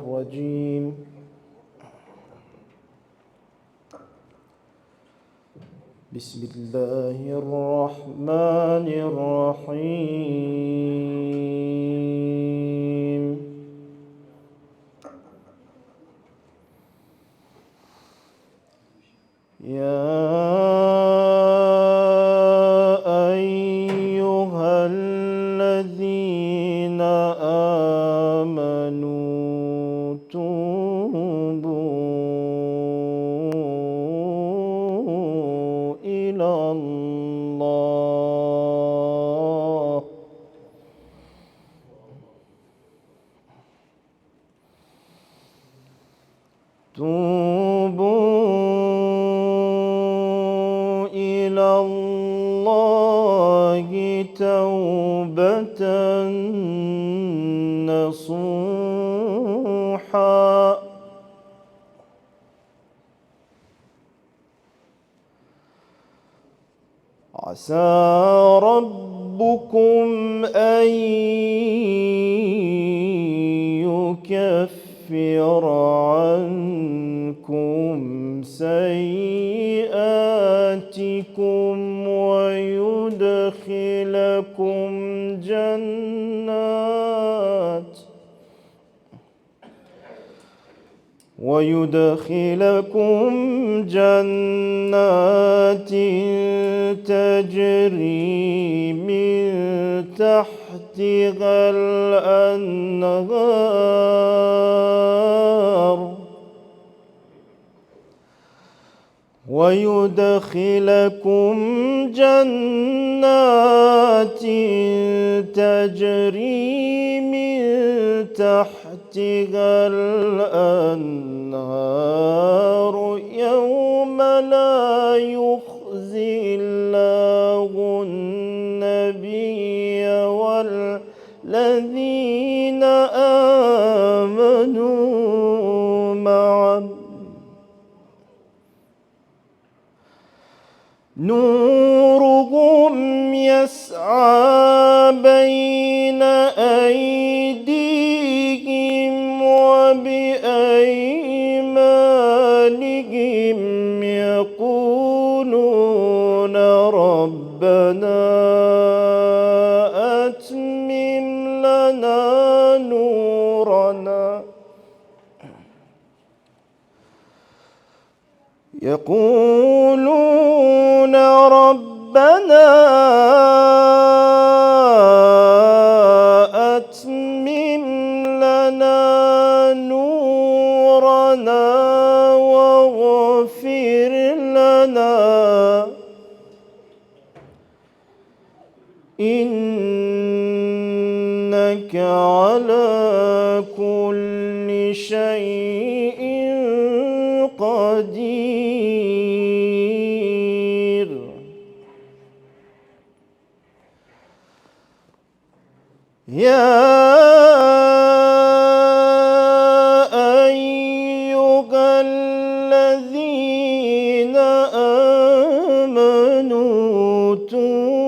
الرجيم. بسم الله الرحمن الرحيم. يا أيها الذين آمنوا توبوا إلى الله توبة نصوحا عسى ربكم أن يكفر عنكم سيئاتكم ويدخلكم جنات تجري من تحتها الأنهار يوم لا يخزي الله النبي والذين آمنوا معه نورهم يسعى بين أيديهم وبأيمانهم يقولون ربنا أتمم لنا نورنا واغفر لنا إنك على كل شيء قدير. يا أيها الذين آمنوا توبوا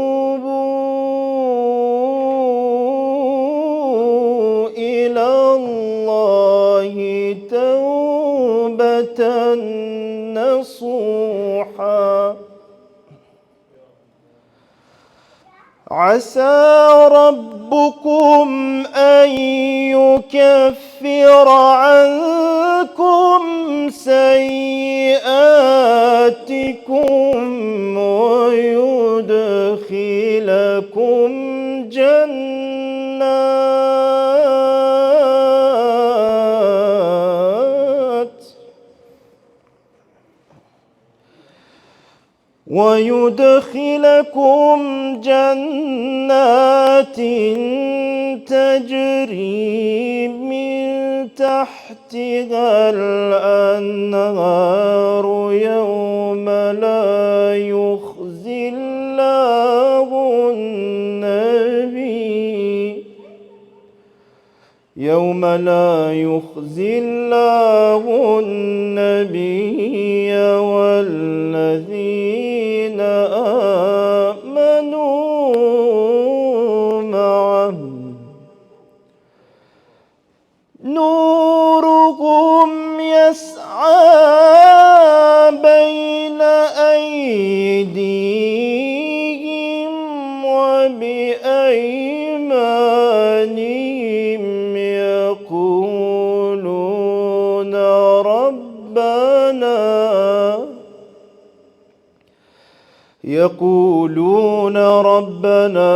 إلى الله توبة نصوحا عسى ربكم أن يكفر عنكم سيئاتكم ويدخلكم جنات تجري من تحتها الأنهار يوم لا يخزي الله النبي والذين آمنوا معه نورهم بأيمانهم يقولون ربنا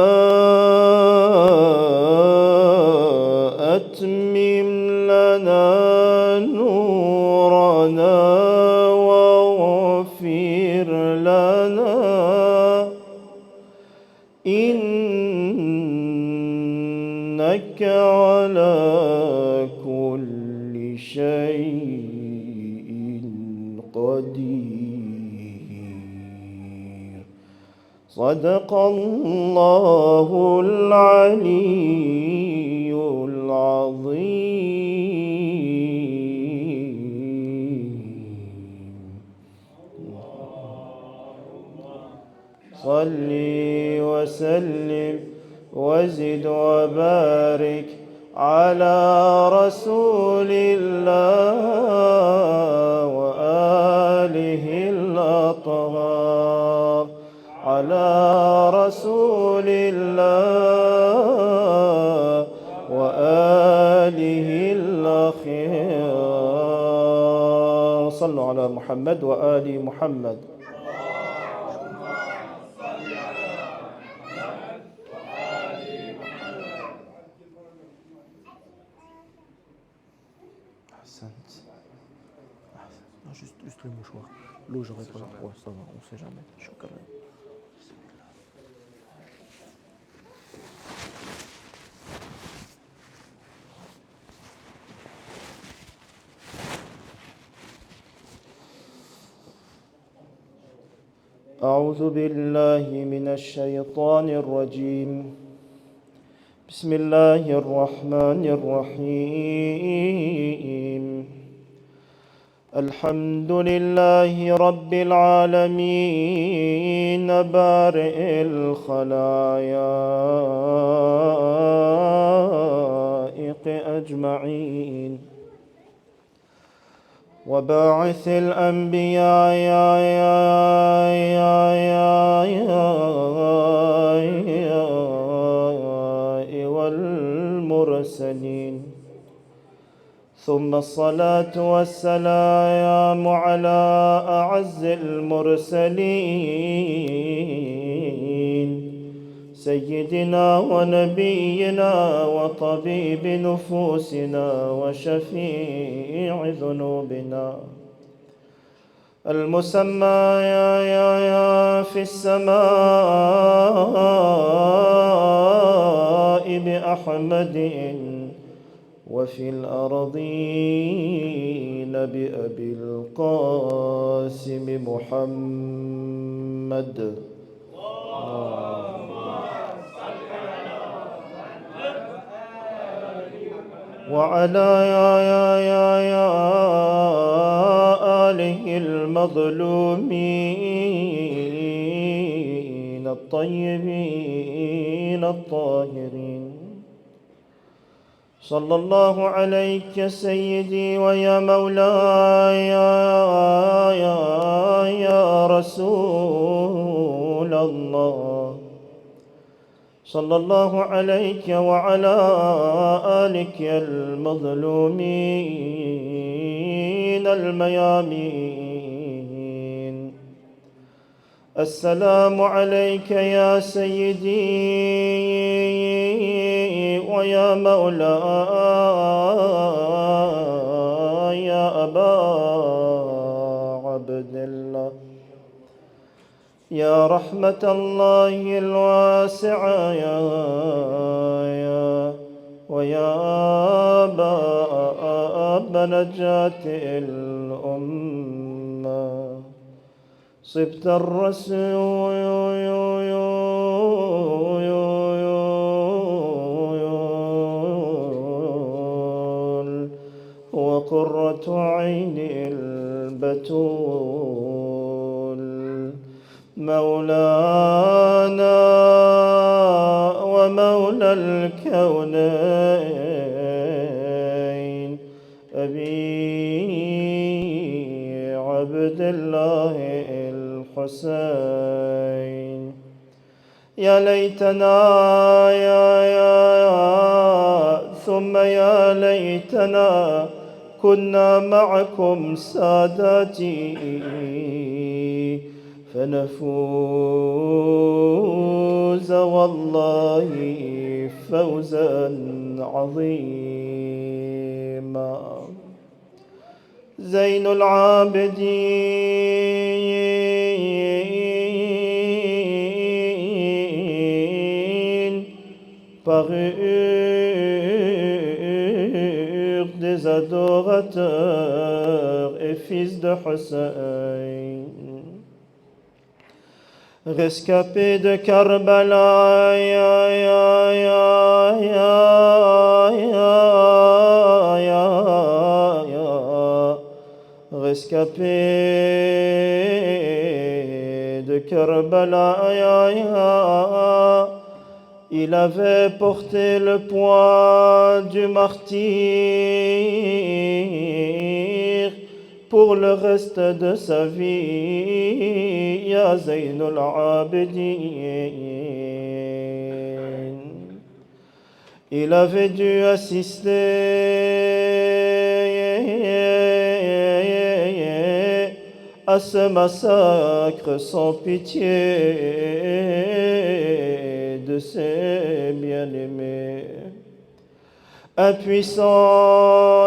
أتمم لنا نورنا واغفر لنا إنك على كل شيء قدير. صدق الله العلي العظيم. صل وسلم وزد وبارك على رسول الله وآله الأطهار، على رسول الله وآله الأخيار. صلوا على محمد وآل محمد. Juste le mouchoir. L'eau, j'aurais pas la trois, ça va, on sait jamais. Chocolat. أعوذ بالله من الشيطان الرجيم. بسم الله الرحمن الرحيم. الحمد لله رب العالمين بارئ الخلائق أجمعين، وباعث الأنبياء والمرسلين، ثم الصلاة والسلام على أعز المرسلين سيدنا ونبينا وطبيب نفوسنا وشفيع ذنوبنا المسمى في السماء بأحمد، وفي الأرضين بأبي القاسم محمد. وعلى آله المظلومين الطيبين الطاهرين. صلى الله عليك سيدي ويا مولاي يا رسول الله. صلى الله عليك وعلى آلك المظلومين الميامين. السلام عليك يا سيدي ويا مولاي يا أبا عبد الله، يا رحمة الله الواسعة ويا باب نجاة الأمة. صبت الرسول وقرة عين البتول، مولانا ومولى الكونين أبي عبد الله الحسين. يا ليتنا ثم يا ليتنا كنا معكم سادتي فنفوز والله فوزا عظيما. زين العابدين parurent des adorateurs et fils de Hussein, rescapés de Karbala, rescapés de Karbala. Il avait porté le poids du martyr pour le reste de sa vie. Ya Zaynul Abidin. Il avait dû assister à ce massacre sans pitié de ses bien-aimés. Impuissant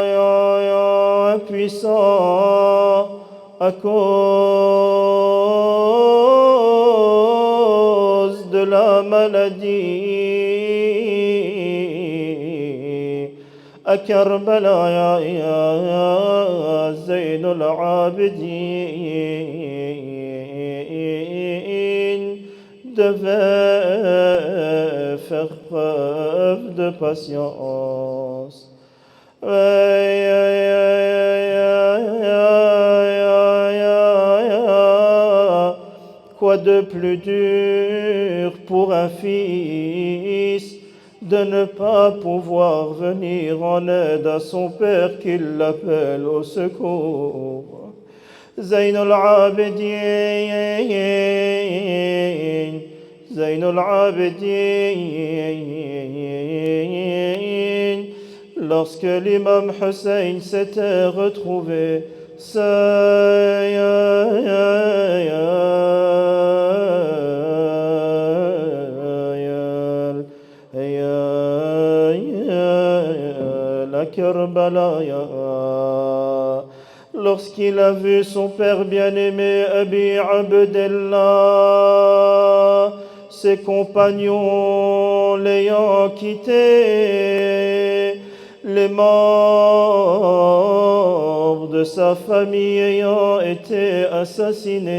à cause de la maladie. À Karbala, ya Zaynul Abidin devait faire preuve de patience. Quoi de plus dur pour un fils de ne pas pouvoir venir en aide à son père qui l'appelle au secours. Zaynul Abidin, Zaynul Abidin, lorsque l'imam Hussein s'était retrouvé seul à Karbala, lorsqu'il a vu son père bien-aimé Abi Abdallah, ses compagnons l'ayant quitté, les membres de sa famille ayant été assassinés,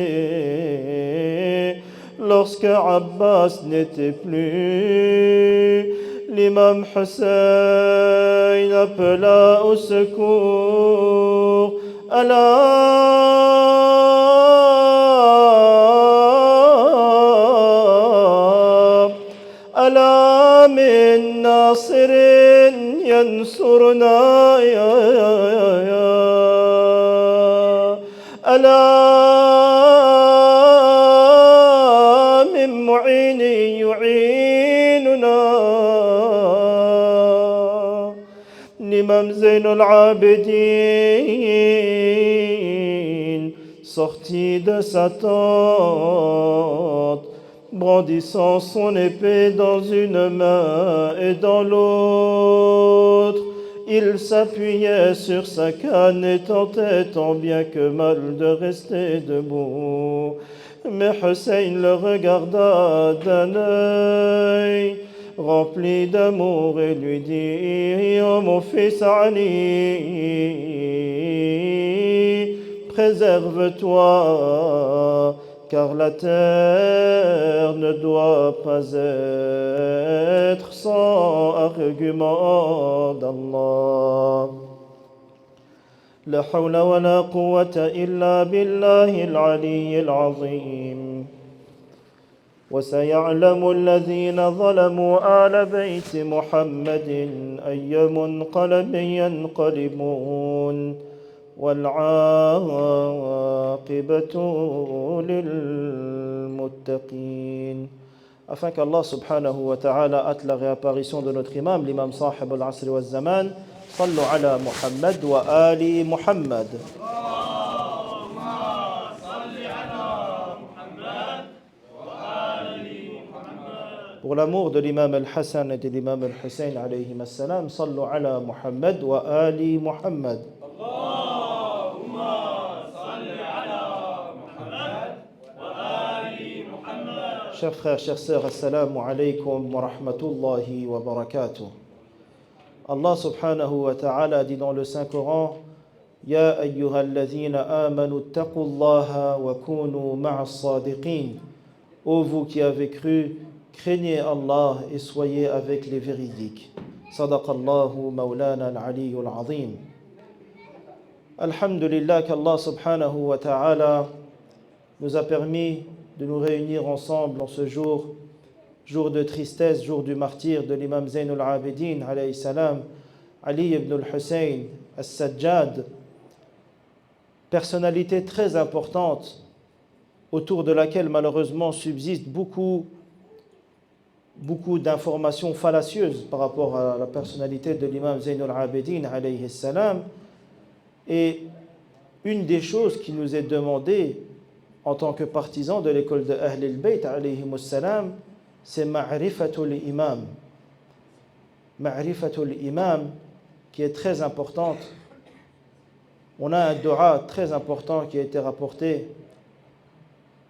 lorsque Abbas n'était plus, l'imam Hussein appela au secours. ألا من ناصر ينصرنا ألا من معين يعيننا. L'imam Zaynul Abidin sortit de sa tente, brandissant son épée dans une main et dans l'autre. Il s'appuyait sur sa canne et tentait tant bien que mal de rester debout. Mais Hussein le regarda d'un œil rempli d'amour et lui dit: oh mon fils Ali, préserve-toi, car la terre ne doit pas être sans argument d'Allah. La hawla wa la quwwata illa billahi al-ali al-azim. وسيعلم الذين ظلموا آل بيت محمد أي منقلب ينقلبون والعاقبة للمتقين. afin qu'Allah subhanahu wa ta'ala hâte la réapparition de notre imam, l'imam sahib al-asr wa zaman. Sallu ala Muhammad wa ali Muhammad. Pour l'amour de l'imam al-Hassan et de l'imam al-Hussein alayhi assalam, sallu ala Muhammad wa ali Muhammad. Chers frères, chères sœurs, assalamu alaykum wa rahmatullahi wa barakatuh. Allah subhanahu wa ta'ala dit dans le Saint-Coran: Ya ayyuhalladhina amanu taqullaha wa kunu ma'as sadiqin. Ô vous qui avez cru, craignez Allah et soyez avec les véridiques. Sadaqallahu maulana al-aliyyul azim. Alhamdulillah qu'Allah subhanahu wa ta'ala nous a permis de nous réunir ensemble en ce jour, jour de tristesse, jour du martyre de l'imam Zainul Abidin alayhi salam, Ali ibn al-Hussein as-Sajjad, personnalité très importante autour de laquelle malheureusement subsistent beaucoup d'informations fallacieuses par rapport à la personnalité de l'imam Zainul Abidin alayhi salam. Et une des choses qui nous est demandée en tant que partisans de l'école de Ahl al-Bayt alayhimus salam, c'est ma'rifatul imam. Ma'rifatul imam qui est très importante. On a un dua très important qui a été rapporté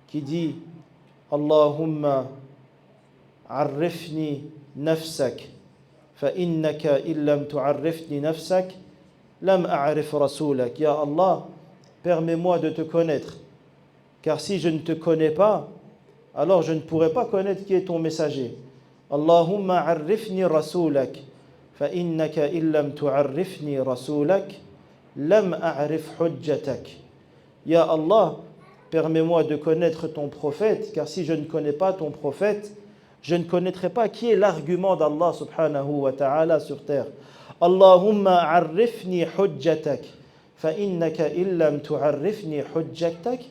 qui dit: Allahumma arifni nafsak fa innaka illam tu'arrifni nafsak lam a'rif rasulak. Ya Allah, permets-moi de te connaître, car si je ne te connais pas, alors je ne pourrai pas connaître qui est ton messager. Allahumma arifni rasulak fa innaka illam tu'arrifni rasulak lam a'rif hujjatak. Ya Allah, permets-moi de connaître ton prophète, car si je ne connais pas ton prophète, je ne connaîtrai pas qui est l'argument d'Allah subhanahu wa ta'ala sur terre. Allahumma arifni hujjatak fa innaka illam tu'arrifni hujjatak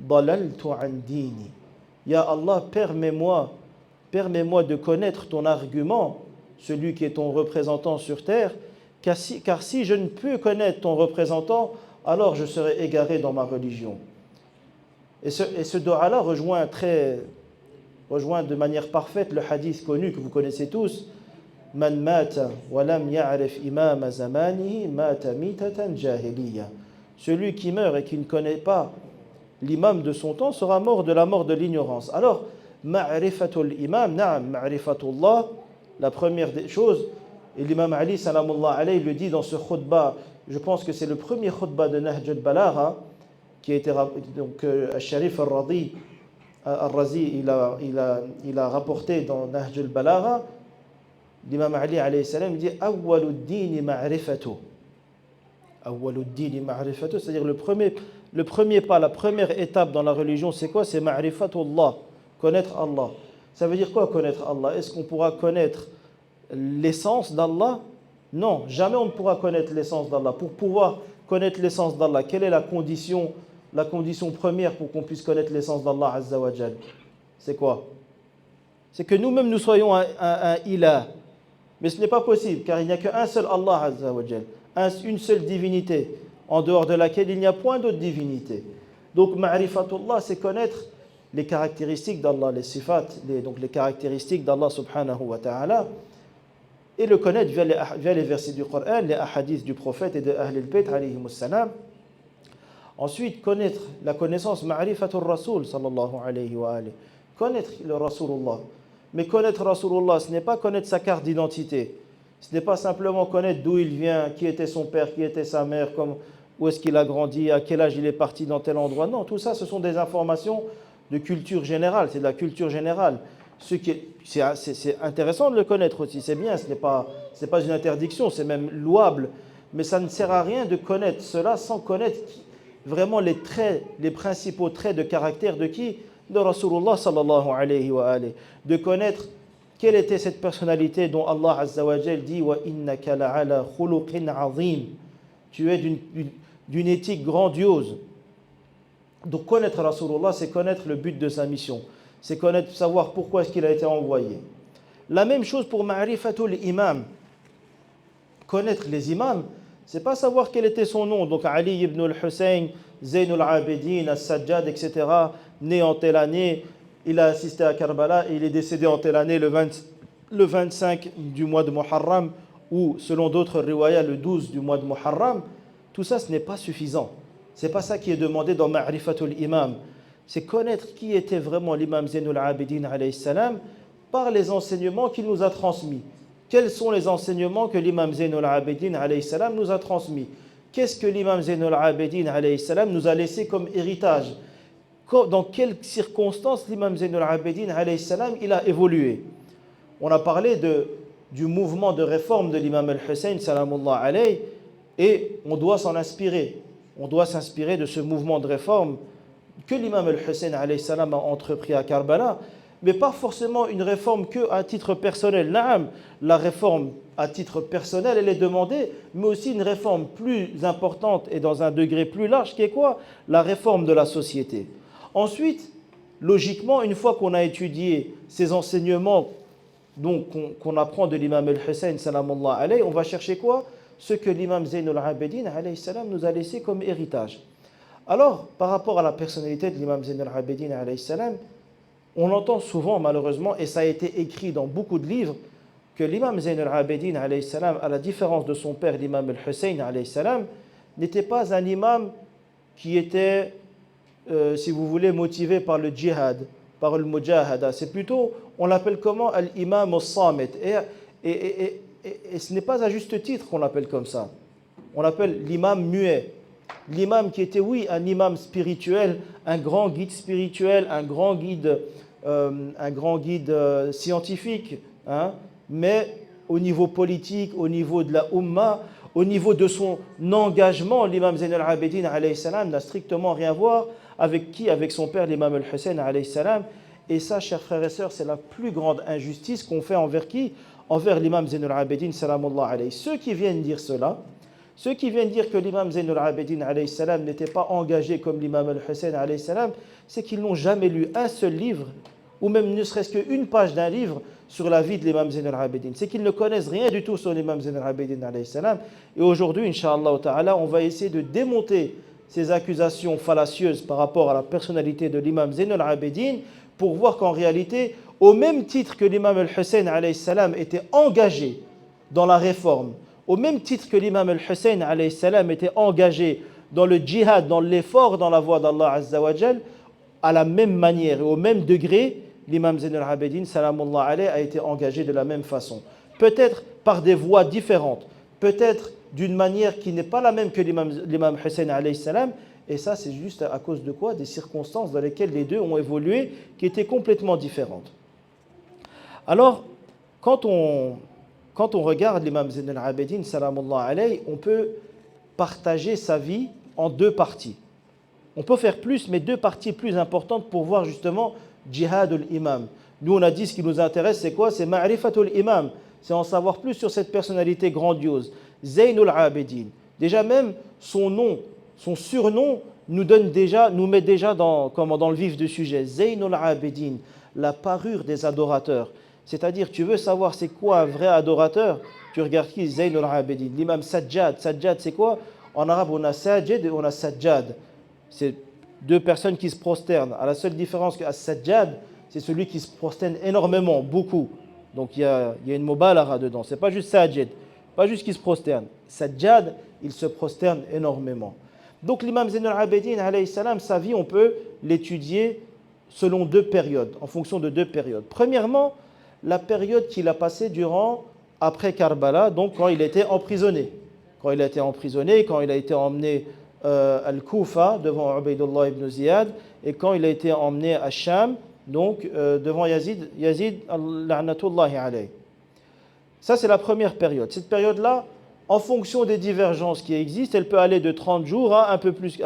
dalaltu an dini. Ya Allah, permets-moi de connaître ton argument, celui qui est ton représentant sur terre, car si je ne peux connaître ton représentant, alors je serai égaré dans ma religion. Et ce dua-là rejoint de manière parfaite le hadith connu que vous connaissez tous: Man mata wa lam ya'rif imama zamanihi mata mitatan jahiliya. Celui qui meurt et qui ne connaît pas l'imam de son temps sera mort de la mort de l'ignorance. Alors, ma'rifatul imam, na'am, ma'rifatullah, la première des choses, et l'imam Ali salamullah alayhi le dit dans ce khutbah, je pense que c'est le premier khutbah de Nahj al-Balagha, qui a été, donc, al-Sharif al-Razi, il a rapporté dans Nahj al-Balagha, l'imam Ali alayhi salam dit: Awwaluddin ma'rifatu. Awwaluddin ma'rifatu, c'est-à-dire le premier pas, la première étape dans la religion, c'est quoi? C'est ma'rifatullah, connaître Allah. Ça veut dire quoi connaître Allah? Est-ce qu'on pourra connaître l'essence d'Allah? Non, jamais on ne pourra connaître l'essence d'Allah. Pour pouvoir connaître l'essence d'Allah, quelle est la condition première pour qu'on puisse connaître l'essence d'Allah Azza wa Jal? C'est quoi? C'est que nous-mêmes nous soyons un ilah. Mais ce n'est pas possible, car il n'y a qu'un seul Allah Azza wa Jal, une seule divinité, en dehors de laquelle il n'y a point d'autre divinité. Donc ma'rifatullah, c'est connaître les caractéristiques d'Allah, les sifat, donc les caractéristiques d'Allah subhanahu wa ta'ala, et le connaître via les versets du Coran, les ahadiths du prophète et de Ahl al-Bayt alayhimus salam. Ensuite, connaître la connaissance ma'rifatul Rasul sallallahu alayhi wa alayhi. Connaître le Rasulullah. Mais connaître Rasulullah, ce n'est pas connaître sa carte d'identité. Ce n'est pas simplement connaître d'où il vient, qui était son père, qui était sa mère, où est-ce qu'il a grandi, à quel âge il est parti dans tel endroit. Non, tout ça, ce sont des informations de culture générale. C'est de la culture générale. C'est intéressant de le connaître aussi, c'est bien, ce n'est pas une interdiction, c'est même louable. Mais ça ne sert à rien de connaître cela sans connaître vraiment les principaux traits de caractère de qui? De Rasulullah sallallahu alayhi wa alayhi. De connaître quelle était cette personnalité dont Allah Azza wa Jal dit: Wa innaka la'ala khuluqin azim. Tu es d'une éthique grandiose. Donc connaître Rasulullah, c'est connaître le but de sa mission. c'est connaître, savoir pourquoi est-ce qu'il a été envoyé. La même chose pour ma'rifatul imam. Connaître les imams, c'est pas savoir quel était son nom. Donc Ali ibn al-Hussein, Zayn al-Abidin, As-Sajjad, etc., né en telle année, il a assisté à Karbala et il est décédé en telle année le 25 du mois de Muharram, ou selon d'autres riwayas le 12 du mois de Muharram. Tout ça, ce n'est pas suffisant. Ce n'est pas ça qui est demandé dans Ma'rifatul Imam. C'est connaître qui était vraiment l'imam Zaynul Abidin alayhi salam par les enseignements qu'il nous a transmis. Quels sont les enseignements que l'imam Zaynul Abidin alayhi salam nous a transmis? Qu'est-ce que l'imam Zaynul Abidin alayhi salam nous a laissé comme héritage? Dans quelles circonstances l'imam Zaynul Abidin alayhi salam il a évolué? On a parlé du mouvement de réforme de l'imam al-Hussein salamullah alayhi, et on doit s'en inspirer. On doit s'inspirer de ce mouvement de réforme que l'imam al-Hussein alayhi salam a entrepris à Karbala, mais pas forcément une réforme que à titre personnel. Naam, la réforme à titre personnel, elle est demandée, mais aussi une réforme plus importante et dans un degré plus large, qui est quoi? La réforme de la société. Ensuite, logiquement, une fois qu'on a étudié ces enseignements donc qu'on apprend de l'imam al-Hussein salamullah alayhi, on va chercher quoi? Ce que l'imam Zaynul Abidin alayhi salam nous a laissé comme héritage. Alors, par rapport à la personnalité de l'imam Zaynul Abidin alayhi salam, on entend souvent malheureusement, et ça a été écrit dans beaucoup de livres, que l'imam Zaynul Abidin alayhi salam, à la différence de son père l'imam al-Hussein alayhi salam, n'était pas un imam qui était, si vous voulez, motivé par le djihad, par le mujahada. C'est plutôt, on l'appelle comment? Al-imam al-samit. Et ce n'est pas à juste titre qu'on l'appelle comme ça. On l'appelle l'imam muet. L'imam qui était, oui, un imam spirituel, un grand guide spirituel, un grand guide scientifique, hein, mais au niveau politique, au niveau de la Ummah, au niveau de son engagement, l'imam Zaynul Abidin alayhi salam n'a strictement rien à voir avec qui? Avec son père, l'imam al-Hussein alayhi salam. Et ça, chers frères et sœurs, c'est la plus grande injustice qu'on fait envers qui? Envers l'imam Zaynul Abidin salamullah alayhi. Ceux qui viennent dire cela, ceux qui viennent dire que l'imam Zaynul Abidin alayhi salam n'était pas engagé comme l'imam al-Hussein alayhi salam, c'est qu'ils n'ont jamais lu un seul livre, ou même ne serait-ce qu'une page d'un livre sur la vie de l'imam Zaynul Abidin. C'est qu'ils ne connaissent rien du tout sur l'imam Zaynul Abidin alayhi salam. Et aujourd'hui, Inch'Allah ta'ala, on va essayer de démonter ces accusations fallacieuses par rapport à la personnalité de l'imam Zaynul Abidin, pour voir qu'en réalité, au même titre que l'imam al-Hussein alayhi salam était engagé dans la réforme, au même titre que l'imam al-Hussein alayhi salam était engagé dans le djihad, dans l'effort dans la voie d'Allah azza wa jal, à la même manière et au même degré, l'imam Zaynul Abidin salamullah alayhi a été engagé de la même façon. Peut-être par des voies différentes, peut-être d'une manière qui n'est pas la même que l'imam Hussein alayhi salam. Et ça, c'est juste à cause de quoi? Des circonstances dans lesquelles les deux ont évolué, qui étaient complètement différentes. Alors, quand on regarde l'imam Zaynul Abidin salamullah alayhi, on peut partager sa vie en deux parties. On peut faire plus, mais deux parties plus importantes pour voir justement Jihadul Imam. Nous, on a dit ce qui nous intéresse, c'est quoi? C'est Ma'rifatul Imam. C'est en savoir plus sur cette personnalité grandiose. Zaynul Abidin. Déjà même, son nom, son surnom nous met déjà dans le vif du sujet. Zaynul Abidin, la parure des adorateurs. C'est-à-dire, tu veux savoir c'est quoi un vrai adorateur? Tu regardes qui? Zaynul Abidin. L'imam Sajjad. Sajjad, c'est quoi? En arabe, on a Sajid et on a Sajjad. C'est deux personnes qui se prosternent. À la seule différence que As-Sajjad, c'est celui qui se prosterne énormément, beaucoup. Donc il y a une mubalara dedans. C'est pas juste Sajid, pas juste qui se prosterne. Sajjad, il se prosterne énormément. Donc l'imam Zaynul Abidin alayhi salam, sa vie, on peut l'étudier selon deux périodes, en fonction de deux périodes. Premièrement, la période qu'il a passée après Karbala, donc quand il était emprisonné. Quand il a été emprisonné, quand il a été emmené à Al-Koufa devant Ubaydullah ibn Ziyad, et quand il a été emmené à Sham, donc devant Yazid la'natullahi alayhi. Ça, c'est la première période. Cette période-là, en fonction des divergences qui existent, elle peut aller de 30 jours à un peu plus,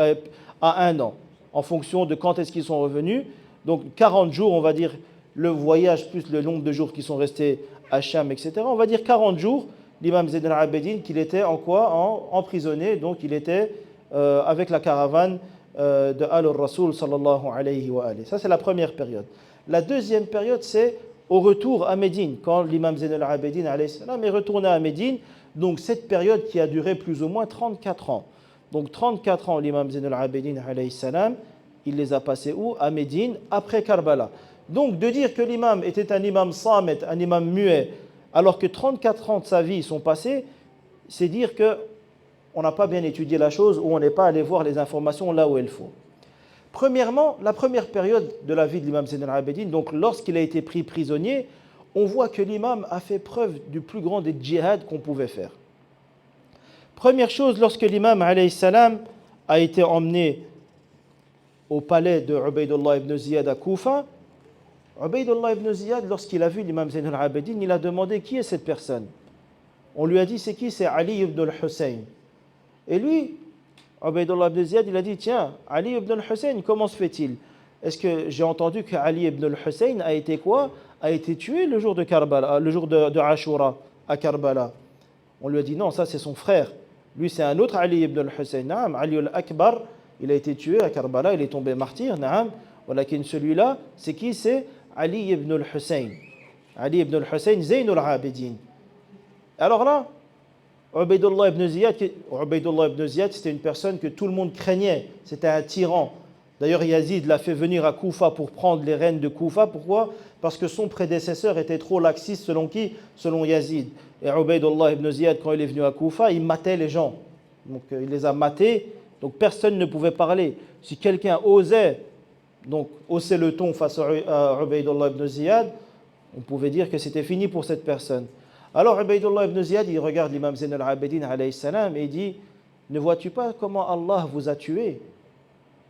à 1 an, en fonction de quand est-ce qu'ils sont revenus. Donc 40 jours, on va dire, le voyage plus le nombre de jours qui sont restés à Sham, etc. On va dire 40 jours, l'imam Zaynul Abidin, qu'il était en quoi? Emprisonné, donc il était avec la caravane de Al-Rasoul sallallahu alayhi wa alayhi. Ça, c'est la première période. La deuxième période, c'est au retour à Médine, quand l'imam Zayn al-Abidin alayhi salam est retourné à Médine. Donc cette période qui a duré plus ou moins 34 ans. Donc 34 ans, l'imam Zayn al-Abidin alayhi salam, il les a passés où? À Médine, après Karbala. Donc de dire que l'imam était un imam samet, un imam muet, alors que 34 ans de sa vie sont passés, c'est dire qu'on n'a pas bien étudié la chose ou on n'est pas allé voir les informations là où il faut. Premièrement, la première période de la vie de l'imam Zayn al-Abidin, donc lorsqu'il a été pris prisonnier, on voit que l'imam a fait preuve du plus grand des djihad qu'on pouvait faire. Première chose, lorsque l'imam alayhi salam a été emmené au palais de Ubaydullah ibn Ziyad à Koufa, Ubaydullah ibn Ziyad, lorsqu'il a vu l'imam Zayn al-Abidin, il a demandé qui est cette personne. On lui a dit c'est qui? C'est Ali ibn al-Hussein. Et lui, Ubaydullah ibn Ziyad, il a dit tiens, Ali ibn al-Hussein, comment se fait-il? Est-ce que j'ai entendu que Ali ibn al-Hussein a été quoi? A été tué le jour de Karbala, le jour de Ashura à Karbala. On lui a dit non, ça c'est son frère. Lui c'est un autre Ali ibn al-Hussein. Naam, Ali al-Akbar, il a été tué à Karbala, il est tombé martyr. Naam, walakin celui-là, c'est qui? C'est Ali ibn al-Hussein. Ali ibn al-Hussein, Zayn al-Abidin. Alors là, Ubaydullah ibn Ziyad, c'était une personne que tout le monde craignait. C'était un tyran. D'ailleurs, Yazid l'a fait venir à Koufa pour prendre les rênes de Koufa. Pourquoi? Parce que son prédécesseur était trop laxiste, selon qui? Selon Yazid. Et Ubaydullah ibn Ziyad, quand il est venu à Koufa, il matait les gens. Donc, il les a matés. Donc, personne ne pouvait parler. Si quelqu'un osait donc, hausser le ton face à Ubaydullah ibn Ziyad, on pouvait dire que c'était fini pour cette personne. Alors, Ubaydullah ibn Ziyad, il regarde l'imam Zayn al-Abidin alayhi salam et il dit ne vois-tu pas comment Allah vous a tué?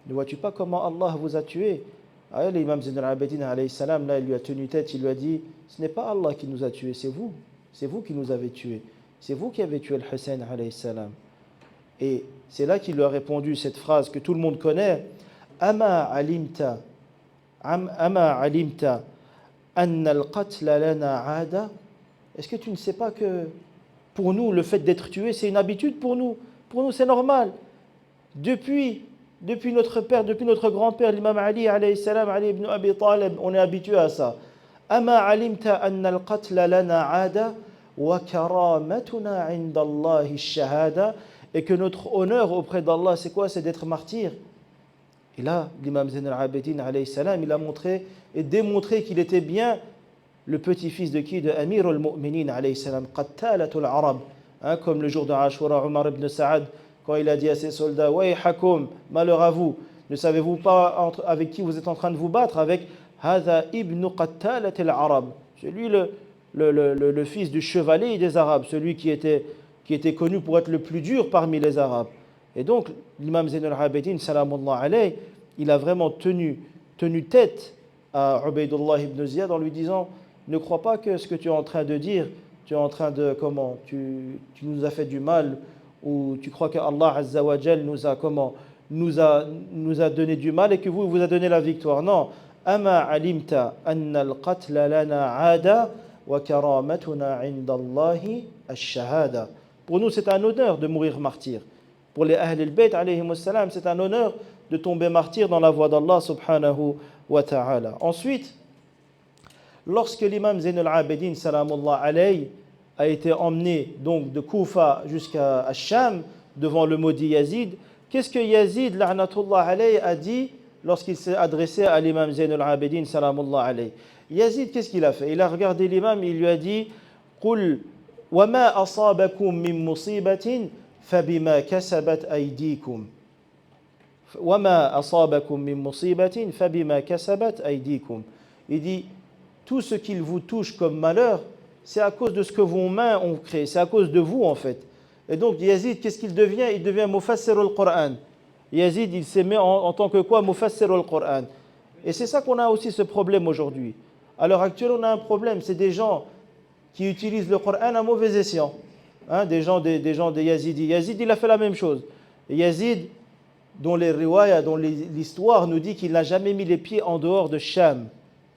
Ne vois-tu pas comment Allah vous a tué? Alors, l'imam Zayn al-Abidin alayhi salam, là, il lui a tenu tête, il lui a dit ce n'est pas Allah qui nous a tués, c'est vous. C'est vous qui nous avez tués. C'est vous qui avez tué le Hussein alayhi salam. Et c'est là qu'il lui a répondu cette phrase que tout le monde connaît Ama alimta anna al-qatla lana ada. Est-ce que tu ne sais pas que pour nous, le fait d'être tué, c'est une habitude pour nous? Pour nous, c'est normal. Depuis notre père, depuis notre grand-père, l'imam Ali alayhi salam, Ali ibn Abi Talib, on est habitué à ça. Ama alimta anna al-qatla lana ada wa karamatuna inda Allahi ash-shahada. Et que notre honneur auprès d'Allah, c'est quoi? C'est d'être martyr. Et là, l'imam Zayn al-Abidin alayhi salam, il a montré et démontré qu'il était bien le petit-fils de qui? De Amir al-Mu'minin alayhi salam, qattalatul arab. Comme le jour de Ashura, Omar ibn Saad, quand il a dit à ses soldats Wayhakum, malheur à vous, ne savez-vous pas avec qui vous êtes en train de vous battre? Avec Hadha ibn qattalatul arab. C'est lui le fils du chevalier des Arabes, celui qui était connu pour être le plus dur parmi les Arabes. Et donc, l'imam Zayn al-Abidin, salamullah alayhi, il a vraiment tenu tête à Ubaydullah ibn Ziyad en lui disant ne crois pas que ce que tu es en train de dire, tu es en train de, tu nous as fait du mal, ou tu crois que Allah Azza wa Jal nous a donné du mal et que vous a donné la victoire. Non. Ama alimta anna al-qatla lana ada wa karamatuna inda Allahi ash-shahada. Pour nous, c'est un honneur de mourir martyr. Pour les Ahl al-Bayt, alayhimus salam, c'est un honneur de tomber martyr dans la voie d'Allah subhanahu wa ta'ala. Ensuite, lorsque l'imam Zayn al-Abidin, salamullah alayhi, a été emmené donc de Koufa jusqu'à Sham, devant le maudit Yazid, qu'est-ce que Yazid, la'natullah alayhi, a dit lorsqu'il s'est adressé à l'imam Zayn al-Abidin, salamullah alayhi? Yazid, qu'est-ce qu'il a fait? Il a regardé l'imam, il lui a dit Qul wa ma asabakum min musibatin fabima kasabat aydikum. Wa ma asabakum min musibatin fabima kasabat aydikum. Il dit tout ce qu'il vous touche comme malheur, c'est à cause de ce que vos mains ont créé, c'est à cause de vous en fait. Et donc Yazid, qu'est-ce qu'il devient? Il devient mufassir al-Qur'an. Yazid, il s'est mis en tant que quoi? Mufassir al-Qur'an. Et c'est ça qu'on a aussi ce problème aujourd'hui. À l'heure actuelle, on a un problème, c'est des gens qui utilisent le Coran à mauvais escient. Des gens des Yazidis. Yazid, il a fait la même chose. Et Yazid, dont les riwaya, dont l'histoire nous dit qu'il n'a jamais mis les pieds en dehors de Sham.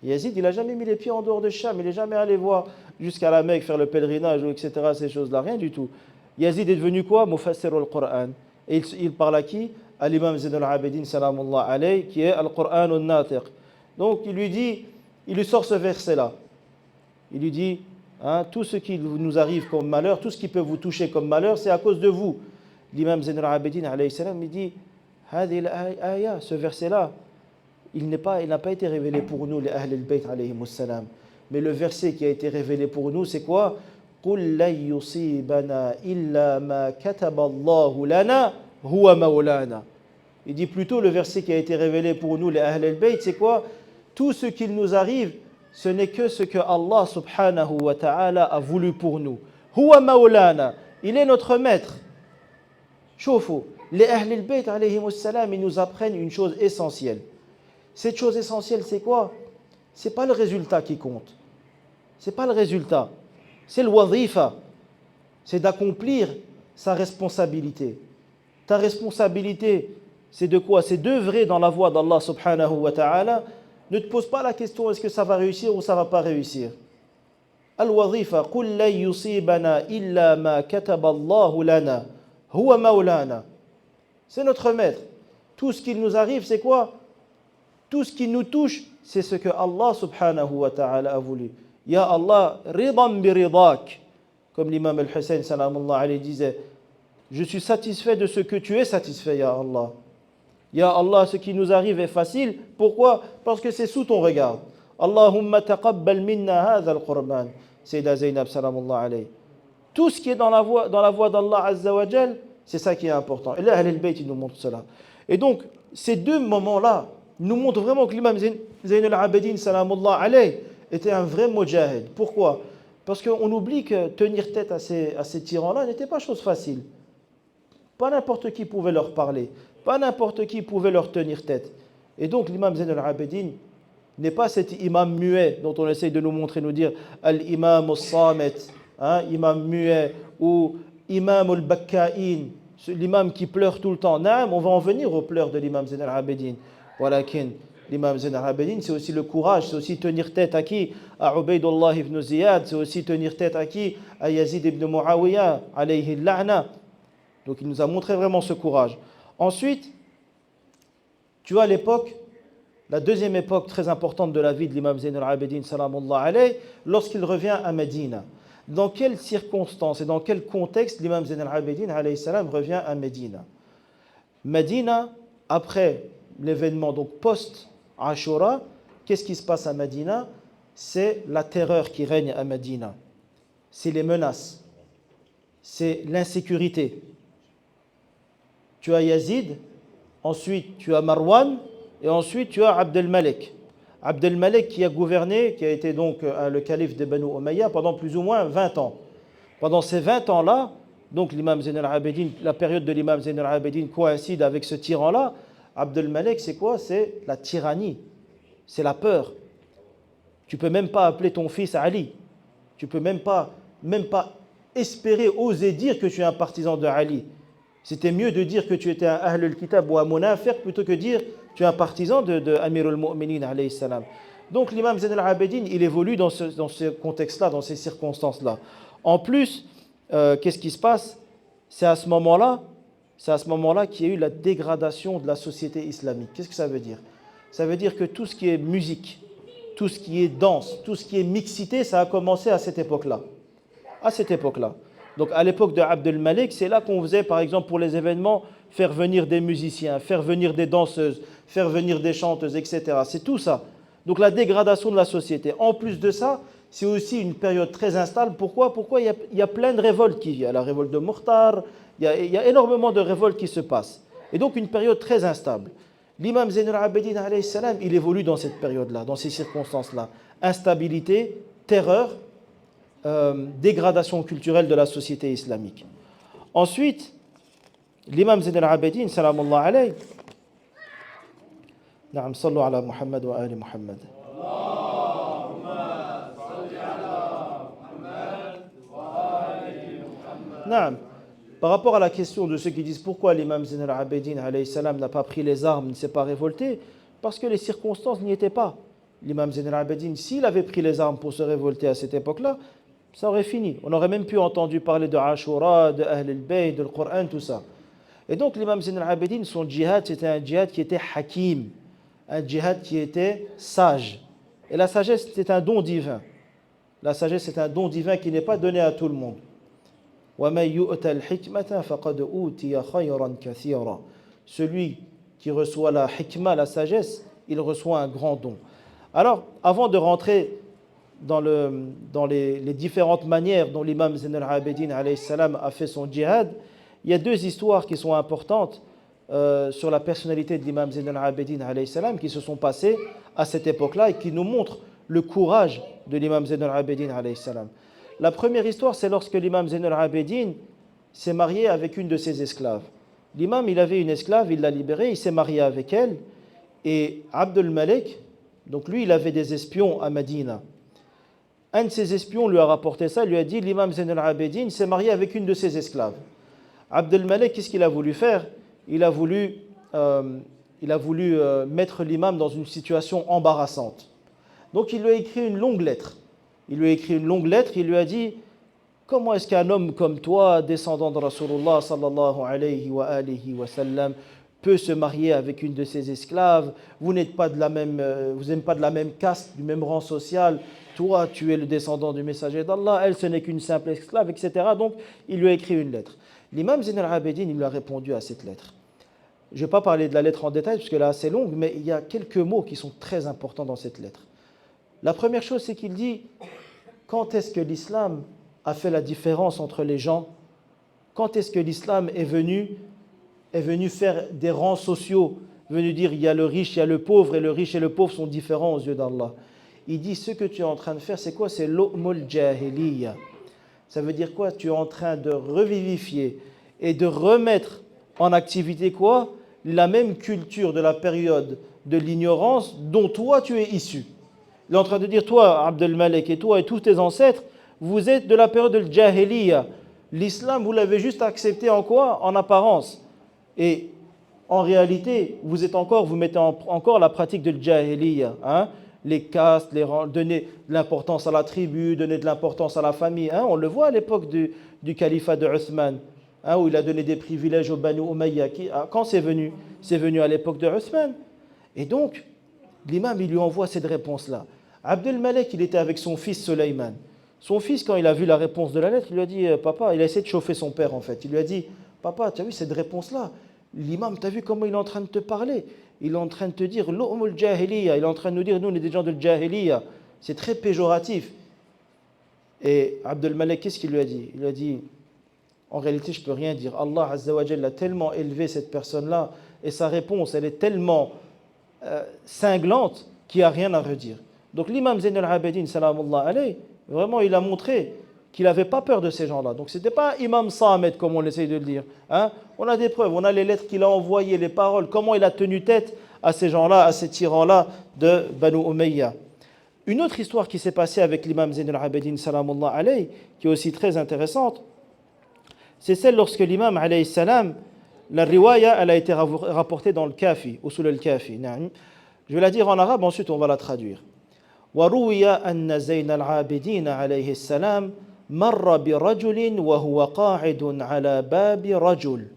Yazid, il n'a jamais mis les pieds en dehors de Sham. Il n'est jamais allé voir jusqu'à la Mecque, faire le pèlerinage, etc., ces choses-là, rien du tout. Yazid est devenu quoi? Mufassir al-Qur'an. Et il parle à qui? À l'imam Zayn al-Abidin, salamullah alayhi, qui est al-Qur'an al-Natiq. Donc il lui dit il lui sort ce verset-là. Il lui dit, hein, tout ce qui nous arrive comme malheur, tout ce qui peut vous toucher comme malheur, c'est à cause de vous. L'imam Zayn al-Abidin, alayhi salam, il dit, ce verset-là, il n'a pas été révélé pour nous, les Ahl al-Bayt, alayhim salam. Mais le verset qui a été révélé pour nous, c'est quoi? قُلْ لَنْ يُصِيبَنَا إِلَّا مَا كَتَبَ اللَّهُ لَنَا هُوَ مَوْلَانَا. Il dit plutôt le verset qui a été révélé pour nous, les Ahl al-Bayt, c'est quoi? Tout ce qu'il nous arrive, ce n'est que ce que Allah subhanahu wa ta'ala a voulu pour nous. Huwa maulana, il est notre maître. Choufou, les Ahl al-Bayt alayhim salam, ils nous apprennent une chose essentielle. Cette chose essentielle, c'est quoi? C'est pas le résultat qui compte. C'est pas le résultat. C'est le wazifa. C'est d'accomplir sa responsabilité. Ta responsabilité, c'est de quoi? C'est d'œuvrer dans la voie d'Allah subhanahu wa ta'ala. Ne te pose pas la question est-ce que ça va réussir ou ça va pas réussir. Al-wazifa, قُلْ لَنْ يُصِيبَنَا إِلَّا مَا كَتَبَ اللَّهُ لَنَا هُوَ مَوْلَانَا. C'est notre maître. Tout ce qui nous arrive, c'est quoi? Tout ce qui nous touche, c'est ce que Allah subhanahu wa ta'ala a voulu. Ya Allah, ridan bi ridak. Comme l'imam al-Hussein salamullah alayhi disait, je suis satisfait de ce que tu es satisfait, Ya Allah. Ya Allah, ce qui nous arrive est facile. Pourquoi? Parce que c'est sous ton regard. Allahumma taqabbal minna hadha al-qurban. Sayyida Zainab salamullah alayhi. Tout ce qui est dans la voie d'Allah azza wa jal, c'est ça qui est important. Et là, Ahl al-Bayt, il nous montre cela. Et donc, ces deux moments-là nous montrent vraiment que l'imam Zayn al-Abidin salamullah alayhi était un vrai mujahid. Pourquoi? Parce qu'on oublie que tenir tête à ces tyrans-là n'était pas chose facile. Pas n'importe qui pouvait leur parler. Pas n'importe qui pouvait leur tenir tête. Et donc l'imam Zayn al-Abidin n'est pas cet imam muet dont on essaye de nous montrer, nous dire al-imam al-samet, hein, imam muet, ou imam al-bakka'in, l'imam qui pleure tout le temps. Non, on va en venir aux pleurs de l'imam Zayn al-Abidin. Walakin, l'imam Zayn al-Abidin, c'est aussi le courage, c'est aussi tenir tête à qui? À Ubaydullah ibn Ziyad, c'est aussi tenir tête à qui? À Yazid ibn Muawiyah, alayhi al-la'na. Donc il nous a montré vraiment ce courage. Ensuite, tu vois à l'époque, la deuxième époque très importante de la vie de l'imam Zayn al-Abidin, salamullah alayhi, lorsqu'il revient à Médine. Dans quelles circonstances et dans quel contexte l'imam Zayn al-Abidin alayhi salam revient à Médine? Médine, après l'événement, donc post-Ashura, qu'est-ce qui se passe à Médine? C'est la terreur qui règne à Médine. C'est les menaces. C'est l'insécurité. Tu as Yazid, ensuite tu as Marwan, et ensuite tu as Abd al-Malik. Abd al-Malik qui a gouverné, qui a été donc le calife de Banu Umayya pendant plus ou moins 20 ans. Pendant ces 20 ans-là, donc l'imam Zayn al-Abidin, la période de l'imam Zayn al-Abidin coïncide avec ce tyran-là. Abd al-Malik, c'est quoi? C'est la tyrannie, c'est la peur. Tu ne peux même pas appeler ton fils Ali. Tu ne peux même pas espérer, oser dire que tu es un partisan de Ali. C'était mieux de dire que tu étais un Ahl al-Kitab ou un Munafiq plutôt que dire que tu es un partisan de Amir al-Mu'minin alayhi salam. Donc l'imam Zayn al-Abidin, il évolue dans ce contexte-là, dans ces circonstances-là. En plus, qu'est-ce qui se passe? C'est à ce moment-là qu'il y a eu la dégradation de la société islamique. Qu'est-ce que ça veut dire? Ça veut dire que tout ce qui est musique, tout ce qui est danse, tout ce qui est mixité, ça a commencé à cette époque-là. À cette époque-là. Donc à l'époque de Abd al-Malik, c'est là qu'on faisait, par exemple, pour les événements, faire venir des musiciens, faire venir des danseuses, faire venir des chanteuses, etc. C'est tout ça. Donc la dégradation de la société. En plus de ça, c'est aussi une période très instable. Pourquoi il y a plein de révoltes qui viennent. La révolte de Mukhtar, il y a énormément de révoltes qui se passent. Et donc une période très instable. L'imam Zayn al-Abidin, alayhi salam, il évolue dans cette période-là, dans ces circonstances-là. Instabilité, terreur, dégradation culturelle de la société islamique. Ensuite, l'imam Zayn al-Abidin, salamullah alayhi, na'am, sallu ala Muhammad wa ali Muhammad. Na'am. Par rapport à la question de ceux qui disent pourquoi l'imam Zayn al-Abidin alayhi salam n'a pas pris les armes, ne s'est pas révolté, parce que les circonstances n'y étaient pas. L'imam Zayn al-Abidin, s'il avait pris les armes pour se révolter à cette époque-là, ça aurait fini. On aurait même pu entendre parler de Ashura, de Ahl al-Bayt, de Coran, tout ça. Et donc l'imam Zayn al-Abidin, son djihad, c'était un djihad qui était hakim, un djihad qui était sage. Et la sagesse, c'est un don divin. La sagesse, c'est un don divin qui n'est pas donné à tout le monde. Celui qui reçoit la hikmah, la sagesse, il reçoit un grand don. Alors, avant de rentrer dans les différentes manières dont l'imam Zayn al-Abidin alayhi salam a fait son djihad, il y a deux histoires qui sont importantes sur la personnalité de l'imam Zayn al-Abidin alayhi salam qui se sont passées à cette époque-là et qui nous montrent le courage de l'imam Zayn al-Abidin alayhi salam. La première histoire, c'est lorsque l'imam Zayn al-Abidin s'est marié avec une de ses esclaves. L'imam, il avait une esclave, il l'a libérée, il s'est marié avec elle. Et Abd al-Malik, donc lui, il avait des espions à Médine. Un de ses espions lui a rapporté ça, lui a dit, l'imam Zayn al-Abidin s'est marié avec une de ses esclaves. Abd al-Malik, qu'est-ce qu'il a voulu faire? Il a voulu mettre l'imam dans une situation embarrassante. Donc il lui a écrit une longue lettre. Il lui a dit, comment est-ce qu'un homme comme toi, descendant de Rasulullah sallallahu alayhi wa sallam, peut se marier avec une de ses esclaves? Vous n'êtes pas de la même, caste, du même rang social. Toi, tu es le descendant du messager d'Allah. Elle, ce n'est qu'une simple esclave, etc. Donc, il lui a écrit une lettre. L'imam Zayn al-Abidin, il lui a répondu à cette lettre. Je ne vais pas parler de la lettre en détail, parce qu'elle est assez longue, mais il y a quelques mots qui sont très importants dans cette lettre. La première chose, c'est qu'il dit, quand est-ce que l'islam a fait la différence entre les gens? Quand est-ce que l'islam est venu faire des rangs sociaux, venu dire il y a le riche, il y a le pauvre, et le riche et le pauvre sont différents aux yeux d'Allah? Il dit, ce que tu es en train de faire, c'est quoi? C'est l'u'mul jahiliya. Ça veut dire quoi? Tu es en train de revivifier et de remettre en activité quoi? La même culture de la période de l'ignorance dont toi tu es issu. Il est en train de dire, toi, Abd al-Malik, et toi et tous tes ancêtres, vous êtes de la période de l'Jahiliya. L'islam, vous l'avez juste accepté en quoi? En apparence. Et en réalité, vous mettez encore la pratique de l'Jahiliya. Hein? Les castes, donner de l'importance à la tribu, donner de l'importance à la famille. Hein? On le voit à l'époque du califat de Uthman, hein, où il a donné des privilèges aux Banu Umayya. Quand c'est venu? C'est venu à l'époque de Uthman. Et donc, l'imam, il lui envoie cette réponse-là. Abd al-Malik, il était avec son fils Sulayman. Son fils, quand il a vu la réponse de la lettre, il lui a dit, papa, il a essayé de chauffer son père en fait. Il lui a dit, papa, tu as vu cette réponse-là? L'imam, tu as vu comment il est en train de te parler? Il est en train de te dire, l'u'mul jahiliya. Il est en train de nous dire, nous, on est des gens de jahiliya. C'est très péjoratif. Et Abd al-Malik, qu'est-ce qu'il lui a dit? Il lui a dit, en réalité, je ne peux rien dire. Allah Azza wa Jalla a tellement élevé cette personne-là, et sa réponse, elle est tellement cinglante qu'il n'y a rien à redire. Donc l'imam Zayn al-Abidin, salamullah alayhi, vraiment, il a montré qu'il n'avait pas peur de ces gens-là. Donc ce n'était pas imam Samet, comme on essaye de le dire. Hein? On a des preuves, on a les lettres qu'il a envoyées, les paroles, comment il a tenu tête à ces gens-là, à ces tyrans-là de Banu Umayya. Une autre histoire qui s'est passée avec l'imam Zayn al-Abidin, salamullah alayhi, qui est aussi très intéressante, c'est celle lorsque l'imam, alayhi salam, la riwaya, elle a été rapportée dans le Kafi, usul al-Kafi. Je vais la dire en arabe, ensuite on va la traduire. وروي أن زين العابدين عليه السلام مر برجل وهو قاعد على باب رجل.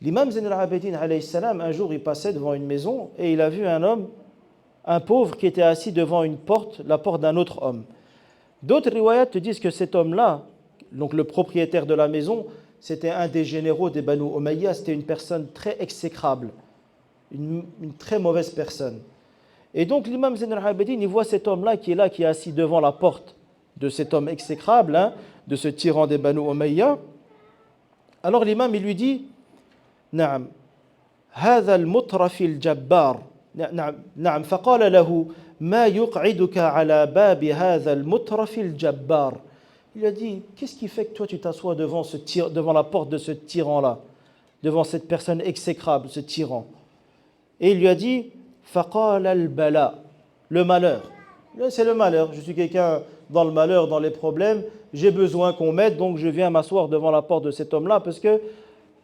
L'imam Zayn al-Abidin alayhi salam, un jour il passait devant une maison et il a vu un homme, un pauvre qui était assis devant une porte, la porte d'un autre homme. D'autres riwayats te disent que cet homme-là, donc le propriétaire de la maison, c'était un des généraux des Banu Umayya, c'était une personne très exécrable, une très mauvaise personne. Et donc l'imam Zayn al-Abidin, il voit cet homme-là qui est assis devant la porte de cet homme exécrable, hein, de ce tyran des Banu Umayya. Alors l'imam, il lui dit, نعم هذا المترف الجبار نعم فقال له ما يقعدك على باب هذا المترف الجبار. Il a dit, qu'est-ce qui fait que toi tu t'assois devant la porte de ce tyran-là, devant cette personne exécrable, ce tyran? Et il lui a dit, فقال البلاء, le malheur. C'est le malheur, je suis quelqu'un dans le malheur, dans les problèmes, j'ai besoin qu'on m'aide, donc je viens m'asseoir devant la porte de cet homme-là, parce que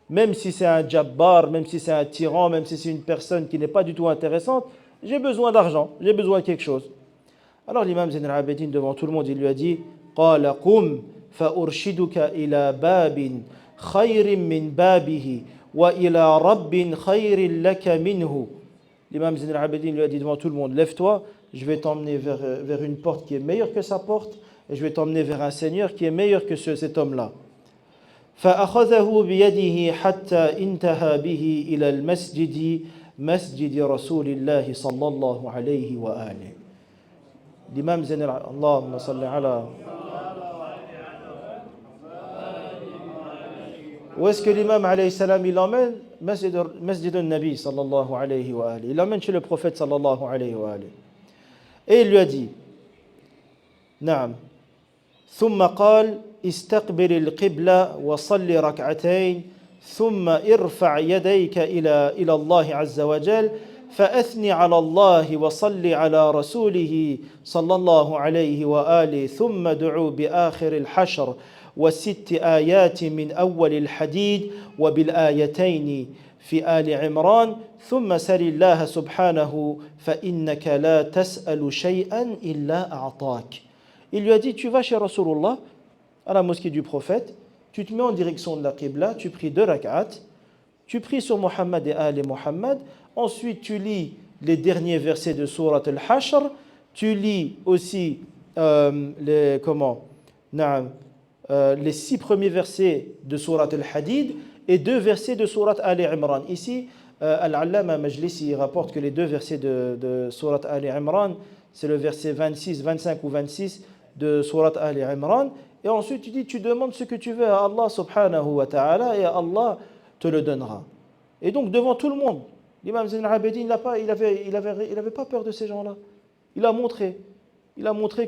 même si c'est un jabbar, même si c'est un tyran, même si c'est une personne qui n'est pas du tout intéressante, j'ai besoin d'argent, j'ai besoin de quelque chose. Alors l'imam Zayn al-Abidin, devant tout le monde, il lui a dit, قال قم فأرشدك إلى باب خير من بابه وإلى رب خير لك منه. L'imam Zayn al-Abidin lui a dit devant tout le monde, lève-toi, je vais t'emmener vers une porte qui est meilleure que sa porte, et je vais t'emmener vers un Seigneur qui est meilleur que cet homme-là. فأخذه بيده حتى انتهى به إلى المسجد مسجد رسول الله صلى الله عليه وآله. L'imam Zayn Allahumma salli ala. Où est-ce que l'imam alayhi salam il emmène? Masjid al-Nabi sallallahu alayhi wa alihi. Il l'emmène chez le prophète sallallahu alayhi wa alihi. Et il lui a dit, Naam. ثم قال استقبل القبلة وصل ركعتين ثم ارفع يديك إلى الله عز وجل فأثني على الله وصل على رسوله صلى الله عليه وآله ثم دعوا بآخر الحشر وست آيات من أول الحديد وبالآيتين في آل عمران ثم سل الله سبحانه فإنك لا تسأل شيئا إلا أعطاك. Il lui a dit, tu vas chez Rasulullah, à la mosquée du prophète, tu te mets en direction de la Qibla, tu pries 2 rak'at, tu pries sur Muhammad et Ali Muhammad, ensuite tu lis les derniers versets de Surat al-Hashr, tu lis aussi les 6 premiers versets de Surat al-Hadid et 2 versets de Surat Ali Imran. Ici, Al-Allama Majlisi rapporte que les 2 versets de Surat Ali Imran, c'est le verset 26, 25 ou 26 de Surat Ali Imran. Et ensuite, tu dis, tu demandes ce que tu veux à Allah subhanahu wa ta'ala et Allah te le donnera. Et donc, devant tout le monde, l'imam Zayn al-Abidin, il avait pas peur de ces gens-là. Il a montré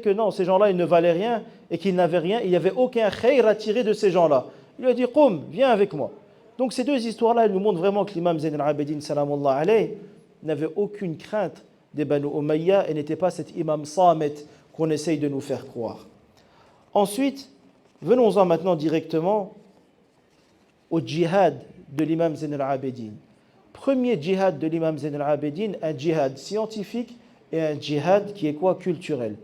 que non, ces gens-là, ils ne valaient rien et qu'ils n'avaient rien. Il n'y avait aucun khayr à tirer de ces gens-là. Il lui a dit, Qum, viens avec moi. Donc, ces 2 histoires-là, elles nous montrent vraiment que l'imam Zayn al-Abidin, salamullah alayh, n'avait aucune crainte des Banu Umayya et n'était pas cet imam Samet qu'on essaye de nous faire croire. Ensuite, venons-en maintenant directement au djihad de l'imam Zayn al-Abidin. Premier djihad de l'imam Zayn al-Abidin, un djihad scientifique et un djihad qui est quoi? Culturel.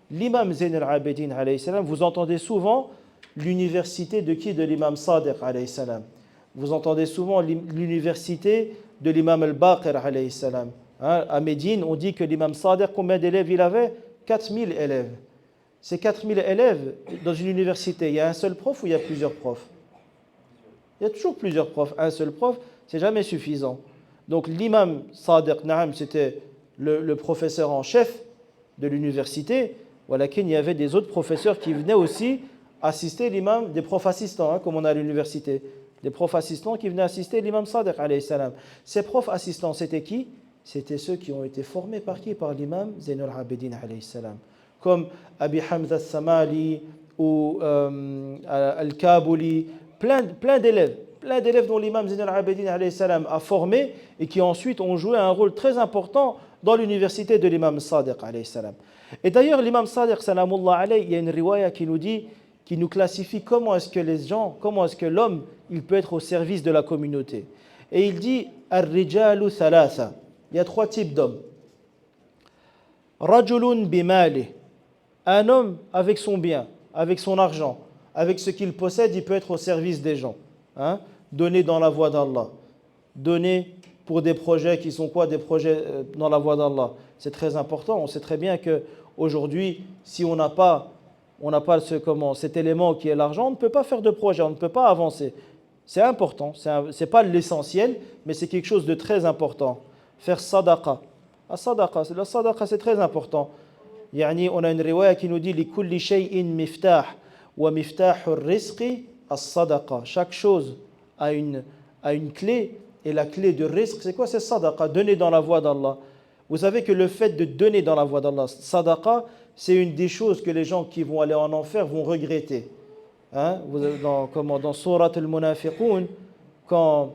L'imam Zayn al-Abidin, alayhi salam, vous entendez souvent l'université de qui? De l'imam Sadiq, alayhi salam. Vous entendez souvent l'université de l'imam al-Baqir, alayhi salam. À Médine, on dit que l'imam Sadiq, combien d'élèves il avait? 4000 élèves. Ces 4000 élèves dans une université, il y a un seul prof ou il y a plusieurs profs? Il y a toujours plusieurs profs. Un seul prof, c'est jamais suffisant. Donc l'imam Sadiq, Naam, c'était le professeur en chef de l'université. Voilà qu'il y avait des autres professeurs qui venaient aussi assister l'imam, des profs assistants, comme on a à l'université. Des profs assistants qui venaient assister l'imam Sadiq, alayhi salam. Ces profs assistants, c'était qui? C'était ceux qui ont été formés par qui? Par l'imam Zayn al-Abidin, alayhi salam. Comme Abi Hamza al-Samali ou Al-Kabuli, plein d'élèves dont l'imam Zayn al-Abidin alayhi salam a formé et qui ensuite ont joué un rôle très important dans l'université de l'imam Sadiq alayhi salam. Et d'ailleurs, l'imam Sadiq salamullah alayhi, il y a une riwaya qui nous dit, qui nous classifie comment est-ce que l'homme, il peut être au service de la communauté. Et il dit, Ar-rijalu thalatha. Il y a 3 types d'hommes. Rajulun bimali. Un homme avec son bien, avec son argent, avec ce qu'il possède, il peut être au service des gens. Donner dans la voie d'Allah. Donner pour des projets qui sont quoi? Des projets dans la voie d'Allah. C'est très important. On sait très bien qu'aujourd'hui, si on n'a pas cet élément qui est l'argent, on ne peut pas faire de projet, on ne peut pas avancer. C'est important. Ce n'est pas l'essentiel, mais c'est quelque chose de très important. Faire sadaqa. La sadaqa, c'est très important. On a une riwaya qui nous dit لِكُلِّ شَيْءٍ مِفْتَاحٌ وَمِفْتَاحُ الرِّزْقِ الصَّدَقَةِ. Chaque chose a une clé, et la clé de rizq, c'est quoi? C'est sadaqa, donner dans la voie d'Allah. Vous savez que le fait de donner dans la voie d'Allah, sadaqa, c'est une des choses que les gens qui vont aller en enfer vont regretter. Dans Surat al-Munafiqun, quand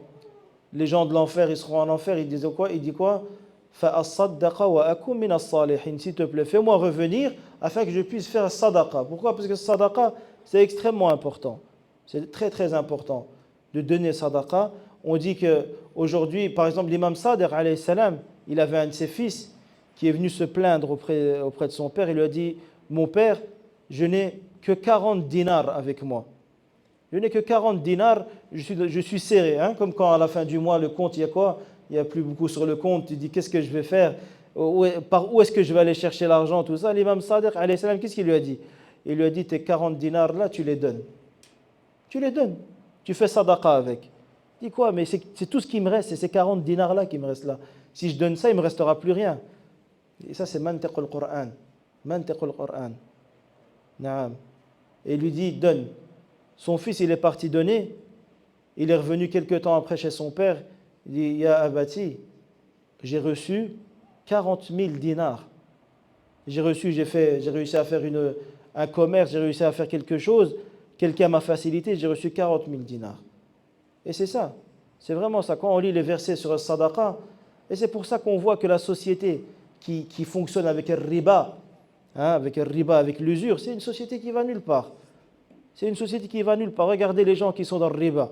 les gens de l'enfer, ils seront en enfer, ils disent quoi? Il dit quoi? Fa'as-saddaqa wa akum min as-salihin. S'il te plaît, fais-moi revenir afin que je puisse faire sadaqa. Pourquoi? Parce que sadaqa, c'est extrêmement important. C'est très très important de donner sadaqa. On dit qu'aujourd'hui, par exemple, l'imam Sadiq, alayhi salam, il avait un de ses fils qui est venu se plaindre auprès de son père. Il lui a dit, mon père, je n'ai que 40 dinars avec moi. Je n'ai que 40 dinars, je suis serré. Comme quand à la fin du mois, le compte, il y a quoi? Il n'y a plus beaucoup sur le compte. Tu dis, qu'est-ce que je vais faire? Par où est-ce que je vais aller chercher l'argent, tout ça. L'imam Sadiq, alayhi salam, qu'est-ce qu'il lui a dit? Il lui a dit, tes 40 dinars là, tu les donnes. Tu les donnes. Tu fais sadaqa avec. Il dit quoi? Mais c'est tout ce qui me reste, c'est ces 40 dinars là qui me restent là. Si je donne ça, il ne me restera plus rien. Et ça, c'est mantiq al-Qur'an. Mantiq al-Qur'an. Naam. Et il lui dit, donne. Son fils, il est parti donner. Il est revenu quelque temps après chez son père. Il dit, Ya Abati, j'ai reçu 40 000 dinars. J'ai réussi à faire un commerce, j'ai réussi à faire quelque chose. Quelqu'un m'a facilité, j'ai reçu 40 000 dinars. Et c'est ça. C'est vraiment ça. Quand on lit les versets sur le sadaqa, et c'est pour ça qu'on voit que la société qui fonctionne avec le riba, avec l'usure, c'est une société qui va nulle part. C'est une société qui va nulle part. Regardez les gens qui sont dans le riba.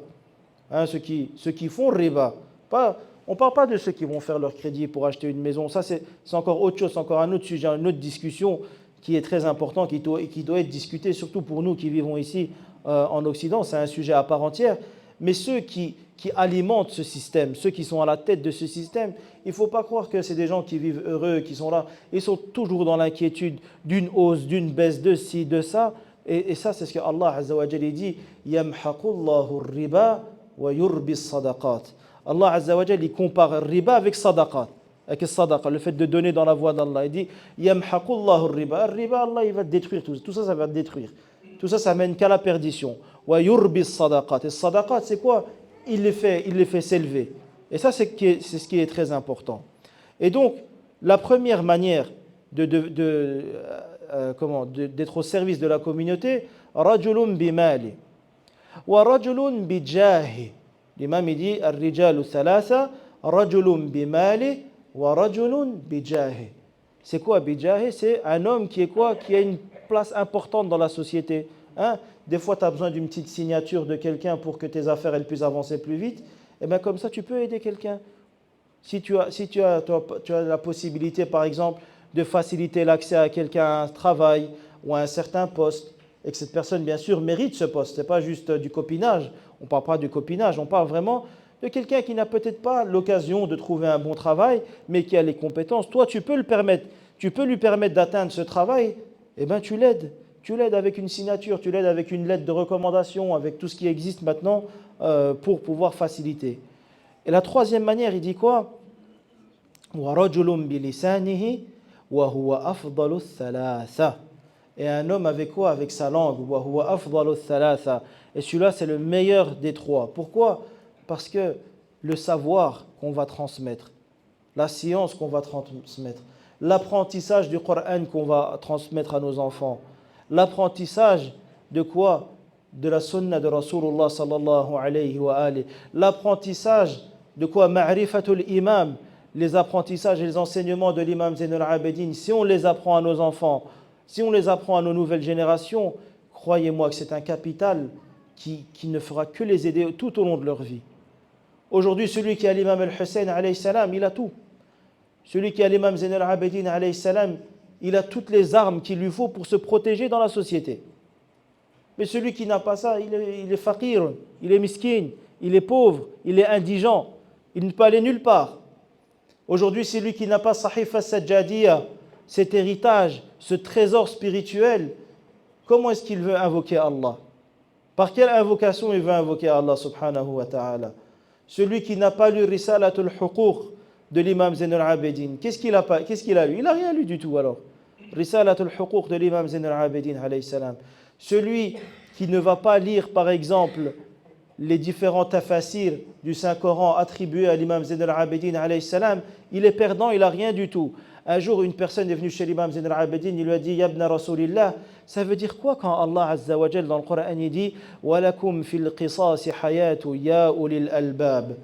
Ceux qui font riba. On ne parle pas de ceux qui vont faire leur crédit pour acheter une maison. Ça, c'est encore autre chose, c'est encore un autre sujet, une autre discussion qui est très important, qui doit être discuté, surtout pour nous qui vivons ici en Occident. C'est un sujet à part entière. Mais ceux qui alimentent ce système, ceux qui sont à la tête de ce système, il ne faut pas croire que c'est des gens qui vivent heureux, qui sont là. Ils sont toujours dans l'inquiétude d'une hausse, d'une baisse, de ci, de ça. Et ça, c'est ce que Allah Azza wa Jalla dit « Yamhaqullahu riba wa yurbi sadaqat » Allah Azza wa Jalla, il compare le riba avec sadaqat, avec le sadaqa, le fait de donner dans la voie d'Allah. Il dit « Yamhaqullahu riba » Le riba, Allah, il va détruire tout ça, ça va détruire. Tout ça, ça mène qu'à la perdition. Wa yurbi sadaqat. Et sadaqat, c'est quoi? Il les fait s'élever. Et ça, c'est ce qui est très important. Et donc, la première manière d'être au service de la communauté, rajulun bimali wa rajulun bijahi. L'imam il dit ar-rijalu thalatha rajulun bimali wa rajulun bijahi. C'est quoi bijahi? C'est un homme qui est quoi? Qui a une place importante dans la société. Des fois, tu as besoin d'une petite signature de quelqu'un pour que tes affaires elles puissent avancer plus vite. Et bien comme ça, tu peux aider quelqu'un. Si tu as la possibilité, par exemple, de faciliter l'accès à quelqu'un à un travail ou à un certain poste, et que cette personne, bien sûr, mérite ce poste. Ce n'est pas juste du copinage. On ne parle pas du copinage, on parle vraiment de quelqu'un qui n'a peut-être pas l'occasion de trouver un bon travail, mais qui a les compétences. Toi, tu peux lui permettre d'atteindre ce travail, et bien tu l'aides. Tu l'aides avec une signature, tu l'aides avec une lettre de recommandation, avec tout ce qui existe maintenant pour pouvoir faciliter. Et la troisième manière, il dit quoi? وَرَجُلٌ بِلِسَانِهِ وَهُوَ أَفْضَلُ الثَّلَاثَةِ. Et un homme avec quoi? Avec sa langue. وَهُوَ أَفْضَلُ الثَّلَاثَةِ. Et celui-là, c'est le meilleur des trois. Pourquoi? Parce que le savoir qu'on va transmettre, la science qu'on va transmettre, l'apprentissage du Coran qu'on va transmettre à nos enfants, l'apprentissage de quoi? De la sunna de Rasulullah sallallahu alayhi wa alihi. L'apprentissage de quoi? Ma'rifatul imam. Les apprentissages et les enseignements de l'imam Zayn al-Abidin, si on les apprend à nos enfants, si on les apprend à nos nouvelles générations, croyez-moi que c'est un capital qui ne fera que les aider tout au long de leur vie. Aujourd'hui, celui qui a l'imam al-Hussein alayhi salam, il a tout. Celui qui a l'imam Zayn al-Abidin alayhi salam, il a toutes les armes qu'il lui faut pour se protéger dans la société. Mais celui qui n'a pas ça, il est faqir, il est miskin, il est pauvre, il est indigent, il ne peut aller nulle part. Aujourd'hui, celui qui n'a pas Sahif al-Sajjadiyya, cet héritage, ce trésor spirituel, comment est-ce qu'il veut invoquer Allah? Par quelle invocation il veut invoquer Allah subhanahu wa ta'ala? Celui qui n'a pas lu Risalatul Huquq de l'imam Zayn al-Abidin, qu'est-ce qu'il a lu? Il n'a rien lu du tout alors. Risalatul Huquq de l'imam Zayn al-Abidin alayhi salam. Celui qui ne va pas lire par exemple les différents tafasirs du Saint-Coran attribués à l'imam Zayn al-Abidin alayhi salam, il est perdant, il n'a rien du tout. Un jour, une personne est venue chez l'imam Zayn al-Abidin, il lui a dit « Yabna Rasulillah », ça veut dire quoi quand Allah Azza wa Jal dans le Coran il dit « Walakum fil qisasi hayatu ya ulil albab »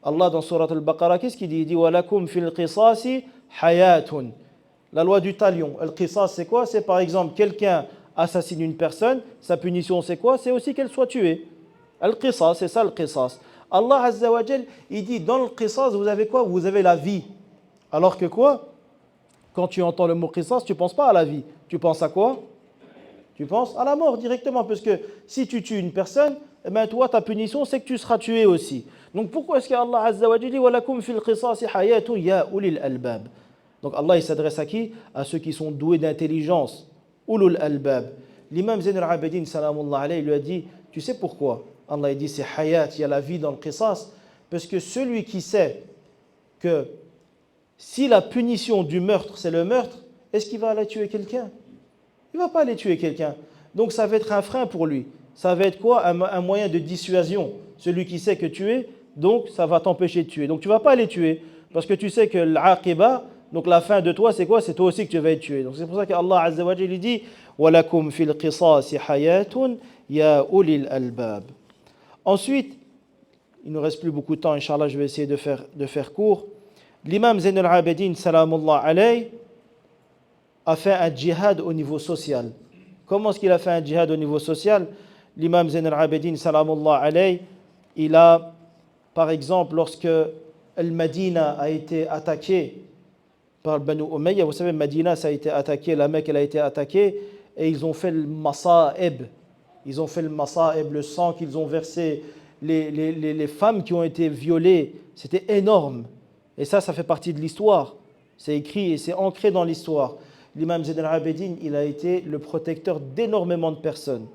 Allah dans Surat al-Baqarah, qu'est-ce qu'il dit? Il dit « Walakum fil qisasi hayatun » La loi du talion. Al-qisas, c'est quoi? C'est par exemple, quelqu'un assassine une personne, sa punition c'est quoi? C'est aussi qu'elle soit tuée. Al-qisas, c'est ça le qisas. Allah Azza wa Jal, il dit dans le qisas, vous avez quoi? Vous avez la vie. Alors que quoi? Quand tu entends le mot qisas, tu ne penses pas à la vie. Tu penses à quoi? Tu penses à la mort directement. Parce que si tu tues une personne, eh bien toi, ta punition, c'est que tu seras tué aussi. Donc pourquoi est-ce qu'Allah Azza wa Jal dit « Walakum fil qisasi hayatu ya ulil albab » Donc Allah il s'adresse à qui? À ceux qui sont doués d'intelligence. Ulul albab. L'imam Zayn al-Abidin, salamullah alayhi, lui a dit, tu sais pourquoi? Allah il dit c'est hayat, il y a la vie dans le qisas. Parce que celui qui sait que si la punition du meurtre c'est le meurtre, est-ce qu'il va aller tuer quelqu'un? Il ne va pas aller tuer quelqu'un. Donc ça va être un frein pour lui. Ça va être quoi? Un moyen de dissuasion. Celui qui sait que tuer, donc ça va t'empêcher de tuer. Donc tu ne vas pas aller tuer. Parce que tu sais que l'aqiba, donc la fin de toi, c'est quoi? C'est toi aussi que tu vas être tué. Donc c'est pour ça qu'Allah Azza wa Jalla dit وَلَكُمْ فِي الْقِصَاصِ حَيَاتٌ يَا أُولِي الْأَلْبَابِ. Ensuite, il ne nous reste plus beaucoup de temps, Inch'Allah, je vais essayer de faire court. L'imam Zayn al-Abidin, salamullah alayhi, a fait un djihad au niveau social. Comment est-ce qu'il a fait un djihad au niveau social? L'imam Zayn al-Abidin, salamullah alayhi, il a, par exemple, lorsque Al-Madina a été attaqué par Banu Umayya, vous savez, Madina, ça a été attaqué, la Mecque, elle a été attaquée, et ils ont fait le masa'ib. Ils ont fait le masa'ib, le sang qu'ils ont versé, les femmes qui ont été violées, c'était énorme. Et ça fait partie de l'histoire. C'est écrit et c'est ancré dans l'histoire. L'imam Zayn al-Abidin, il a été le protecteur d'énormément de personnes.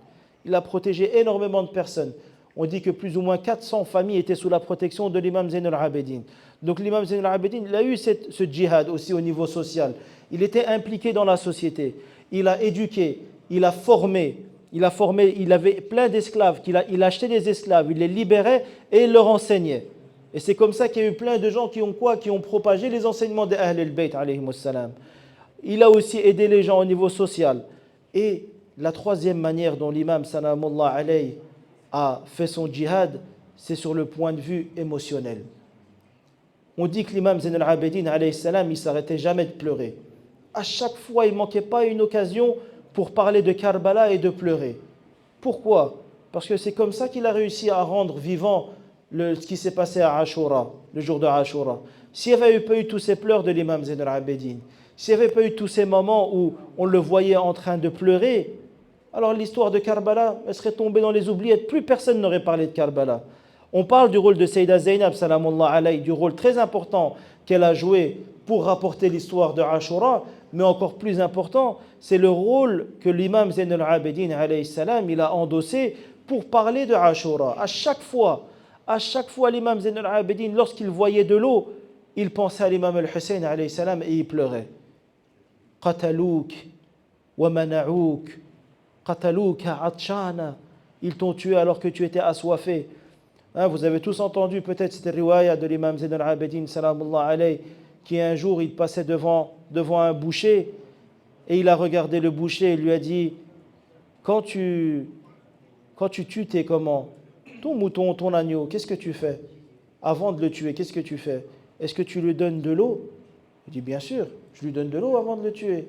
Il a protégé énormément de personnes. On dit que plus ou moins 400 familles étaient sous la protection de l'imam Zayn al-Abidin. Donc l'imam Zayn al-Abidin, il a eu ce djihad aussi au niveau social. Il était impliqué dans la société. Il a éduqué, il a formé, il avait plein d'esclaves, il achetait des esclaves, il les libérait et il leur enseignait. Et c'est comme ça qu'il y a eu plein de gens qui ont propagé les enseignements de Ahl al-Bayt alayhimus salam. Il a aussi aidé les gens au niveau social. Et la troisième manière dont l'imam salamullah alayhi a fait son djihad, c'est sur le point de vue émotionnel. On dit que l'imam Zayn al-Abidin alayhi salam, il ne s'arrêtait jamais de pleurer. À chaque fois, il ne manquait pas une occasion pour parler de Karbala et de pleurer. Pourquoi? Parce que c'est comme ça qu'il a réussi à rendre vivant ce qui s'est passé à Ashura, le jour de Ashura. S'il n'y avait pas eu tous ces pleurs de l'imam Zayn al-Abidin, s'il n'y avait pas eu tous ces moments où on le voyait en train de pleurer, alors l'histoire de Karbala, elle serait tombée dans les oubliettes. Plus personne n'aurait parlé de Karbala. On parle du rôle de Sayyida Zainab, salamullah alayhi, du rôle très important qu'elle a joué pour rapporter l'histoire de Ashura, mais encore plus important, c'est le rôle que l'imam Zayn al-Abidin alayhi salam, il a endossé pour parler de Ashura. À chaque fois, l'imam Zayn al-Abidin, lorsqu'il voyait de l'eau, il pensait à l'imam al-Hussein alayhi salam et il pleurait. Qatalouk wa mana'ouk, qatalouk atshana. Ils t'ont tué alors que tu étais assoiffé. Vous avez tous entendu peut-être cette riwaya de l'imam Zayn al-Abidin salamullah alayhi, qui un jour il passait devant un boucher et il a regardé le boucher et lui a dit, quand tu tues tes comment? Ton mouton, ton agneau, qu'est-ce que tu fais? Avant de le tuer, qu'est-ce que tu fais? Est-ce que tu lui donnes de l'eau? Il dit bien sûr, je lui donne de l'eau avant de le tuer.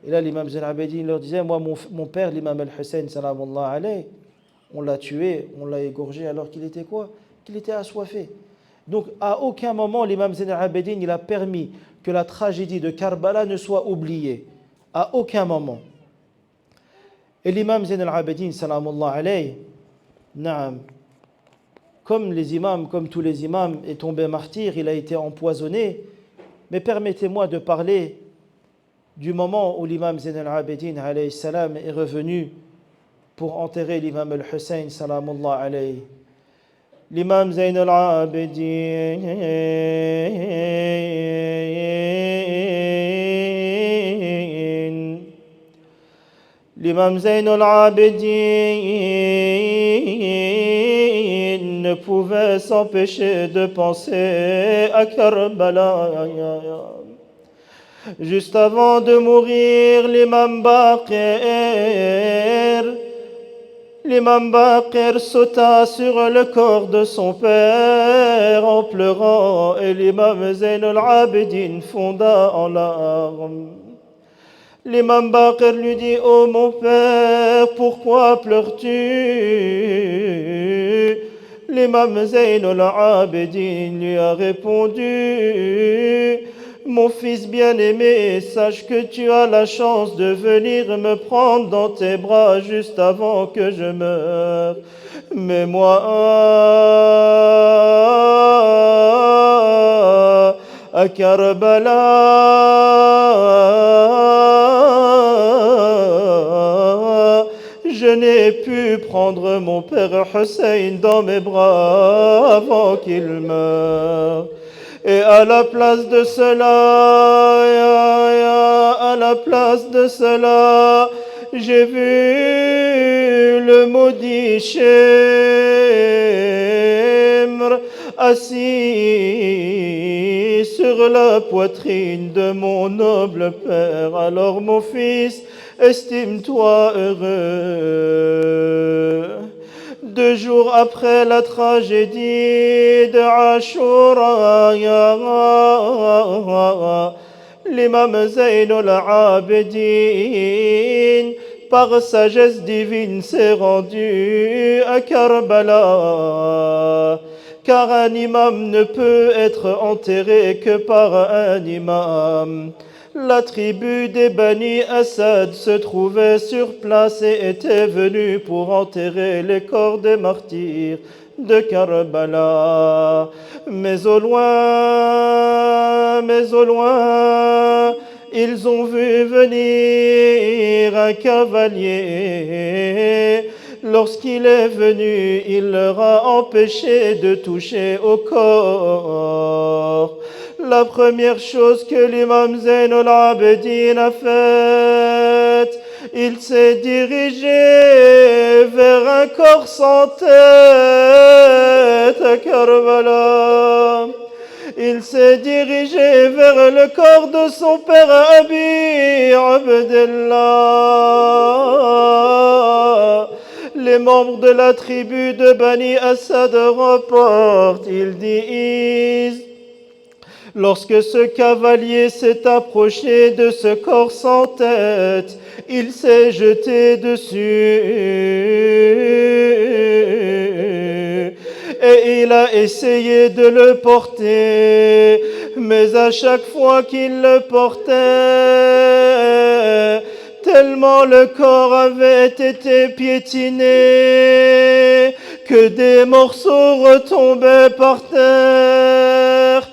Et là l'imam Zayn al-Abidin leur disait, moi mon père l'imam al-Hussein salamullah alayhi, on l'a tué, on l'a égorgé alors qu'il était quoi? Qu'il était assoiffé. Donc à aucun moment l'imam Zayn al-Abidin il a permis que la tragédie de Karbala ne soit oubliée. À aucun moment. Et l'imam Zayn al-Abidin salamullah alayhi, naam, comme tous les imams, est tombé martyr, il a été empoisonné. Mais permettez-moi de parler du moment où l'imam Zayn al-Abidin alayhi salam est revenu pour enterrer l'imam al-Hussein salamullah alayhi. L'imam Zayn al-Abidin ne pouvait s'empêcher de penser à Karbala. Juste avant de mourir, l'imam Baqir sauta sur le corps de son père en pleurant et l'imam Zayn al-Abidin fonda en larmes. L'imam Baqir lui dit, ô mon père, pourquoi pleures-tu? L'imam Zayn al-Abidin lui a répondu, mon fils bien-aimé, sache que tu as la chance de venir me prendre dans tes bras juste avant que je meure. Mais moi, à Karbala. Je n'ai pu prendre mon père Hussein dans mes bras avant qu'il meure. Et à la place de cela, j'ai vu le maudit Shemr assis sur la poitrine de mon noble père. Alors mon fils, estime-toi heureux. 2 jours après la tragédie de Ashura, l'imam Zayn al-Abidin, par sagesse divine, s'est rendu à Karbala. Car un imam ne peut être enterré que par un imam. La tribu des Bani Asad se trouvait sur place et était venue pour enterrer les corps des martyrs de Karbala. Mais au loin, ils ont vu venir un cavalier. Lorsqu'il est venu, il leur a empêché de toucher au corps. La première chose que l'imam Zayn al-Abidin a faite, il s'est dirigé vers un corps sans tête à Karbala. Il s'est dirigé vers le corps de son père Abi Abdallah. Les membres de la tribu de Bani Asad rapportent, ils disent: lorsque ce cavalier s'est approché de ce corps sans tête, il s'est jeté dessus et il a essayé de le porter, mais à chaque fois qu'il le portait, tellement le corps avait été piétiné que des morceaux retombaient par terre.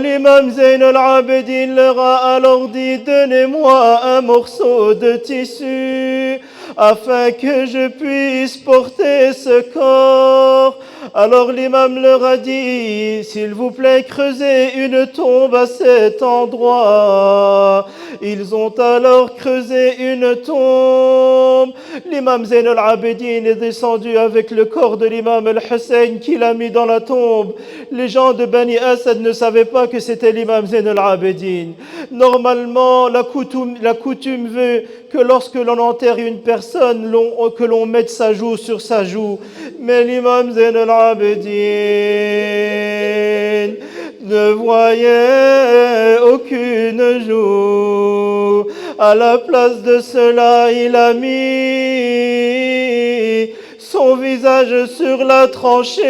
L'imam Zayn al-Abidin leur a alors dit: donnez-moi un morceau de tissu afin que je puisse porter ce corps. Alors l'imam leur a dit: s'il vous plaît, creusez une tombe à cet endroit. Ils ont alors creusé une tombe. L'imam Zayn al-Abidin est descendu avec le corps de l'imam al-Hussein qu'il a mis dans la tombe. Les gens de Bani Asad ne savaient pas que c'était l'imam Zayn al-Abidin. Normalement, la coutume veut que lorsque l'on enterre une personne, que l'on mette sa joue sur sa joue. Mais l'imam Zayn al-Abidin ne voyait aucune joue. À la place de cela, il a mis son visage sur la tranchée,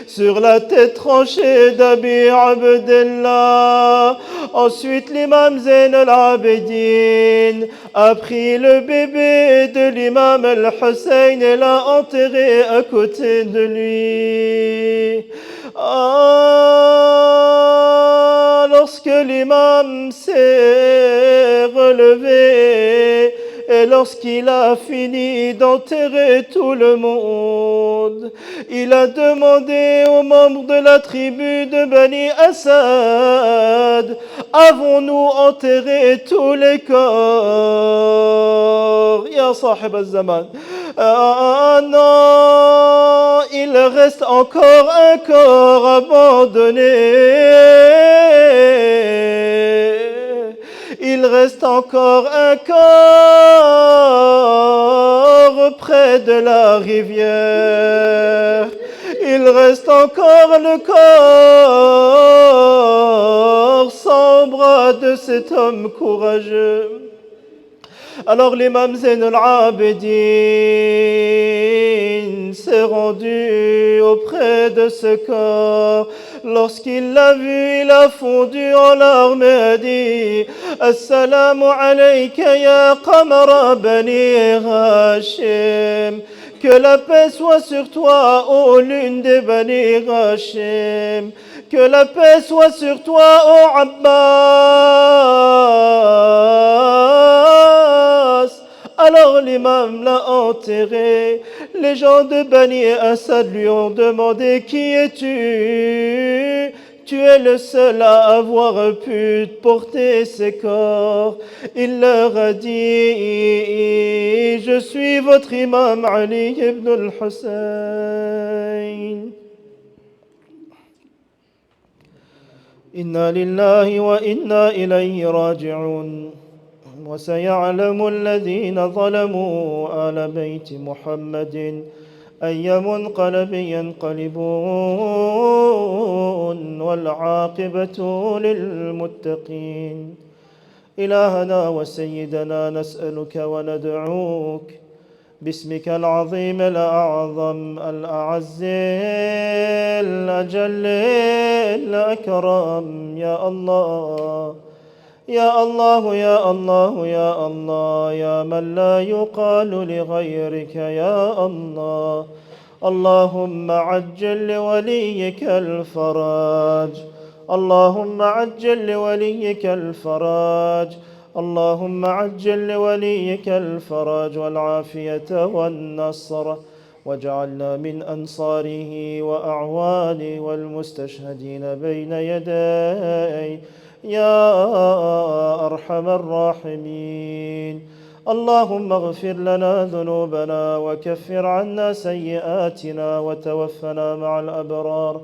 sur la tête tranchée d'Abi Abdallah. Ensuite, l'imam Zayn al-Abidin a pris le bébé de l'imam al-Hussein et l'a enterré à côté de lui. Lorsque l'imam s'est relevé et lorsqu'il a fini d'enterrer tout le monde, il a demandé aux membres de la tribu de Bani Asad: avons-nous enterré tous les corps? Ya sahib al-zaman. Non, il reste encore un corps abandonné. Il reste encore un corps près de la rivière. Il reste encore le corps sans bras de cet homme courageux. Alors l'imam Zayn al-Abidin s'est rendu auprès de ce corps. Lorsqu'il l'a vu, il a fondu en larmes et a dit: Assalamu alayka ya qamara bani Hashim. Que la paix soit sur toi, ô lune des Bani Hachim. Que la paix soit sur toi, ô Abbas. Alors l'imam l'a enterré. Les gens de Bani Assad lui ont demandé qui es-tu? Tu es le seul à avoir pu porter ses corps. Il leur a dit, je suis votre imam Ali ibn al-Hussein. Inna lillahi wa inna ilayhi raji'un. وسيعلم الذين ظلموا آل بيت محمد أي منقلب ينقلبون والعاقبة للمتقين. إلهنا وسيدنا نسألك وندعوك باسمك العظيم الأعظم الأعز الأجل الأكرم يا الله يا الله يا الله يا الله يا من لا يقال لغيرك يا الله. اللهم عجل لوليك الفرج. اللهم عجل لوليك الفرج. اللهم عجل لوليك الفرج والعافية والنصر واجعلنا من أنصاره وأعوانه والمستشهدين بين يديه يا أرحم الراحمين. اللهم اغفر لنا ذنوبنا وكفر عنا سيئاتنا وتوفنا مع الأبرار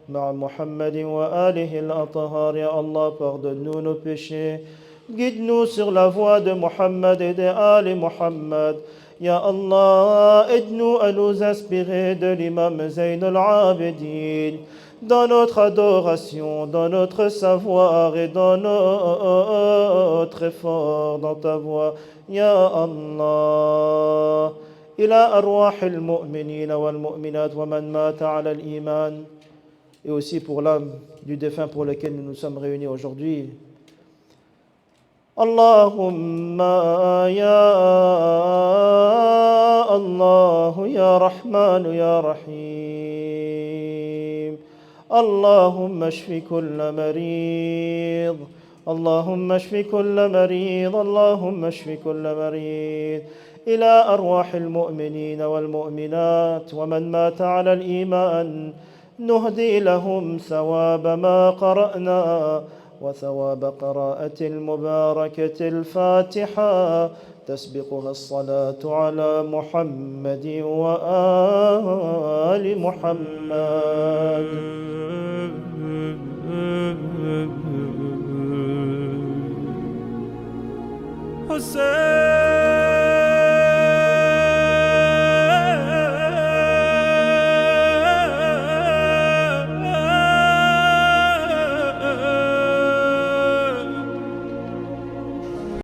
مع محمد وآله الأطهار. Ya Allah, pardonne-nous nos péchés. Guide-nous sur la voie de Muhammad et de Ali Muhammad. Ya Allah, aide-nous à nous inspirer de l'imam Zayn al-Abidin dans notre adoration, dans notre savoir et dans notre effort dans ta voie. Ya Allah, ila arwah al-mu'minina wal-mu'minat wa man mata ala al-iman. Et aussi pour l'âme du défunt pour lequel nous nous sommes réunis aujourd'hui. Allahumma ya Allah ya Rahman ya Rahim. اللهم اشف كل مريض. اللهم اشف كل مريض. اللهم اشف كل مريض. إلى أرواح المؤمنين والمؤمنات ومن مات على الإيمان نهدي لهم ثواب ما قرأنا وثواب قراءة المباركة الفاتحة تسبقها الصلاة على محمد وآل محمد. حسين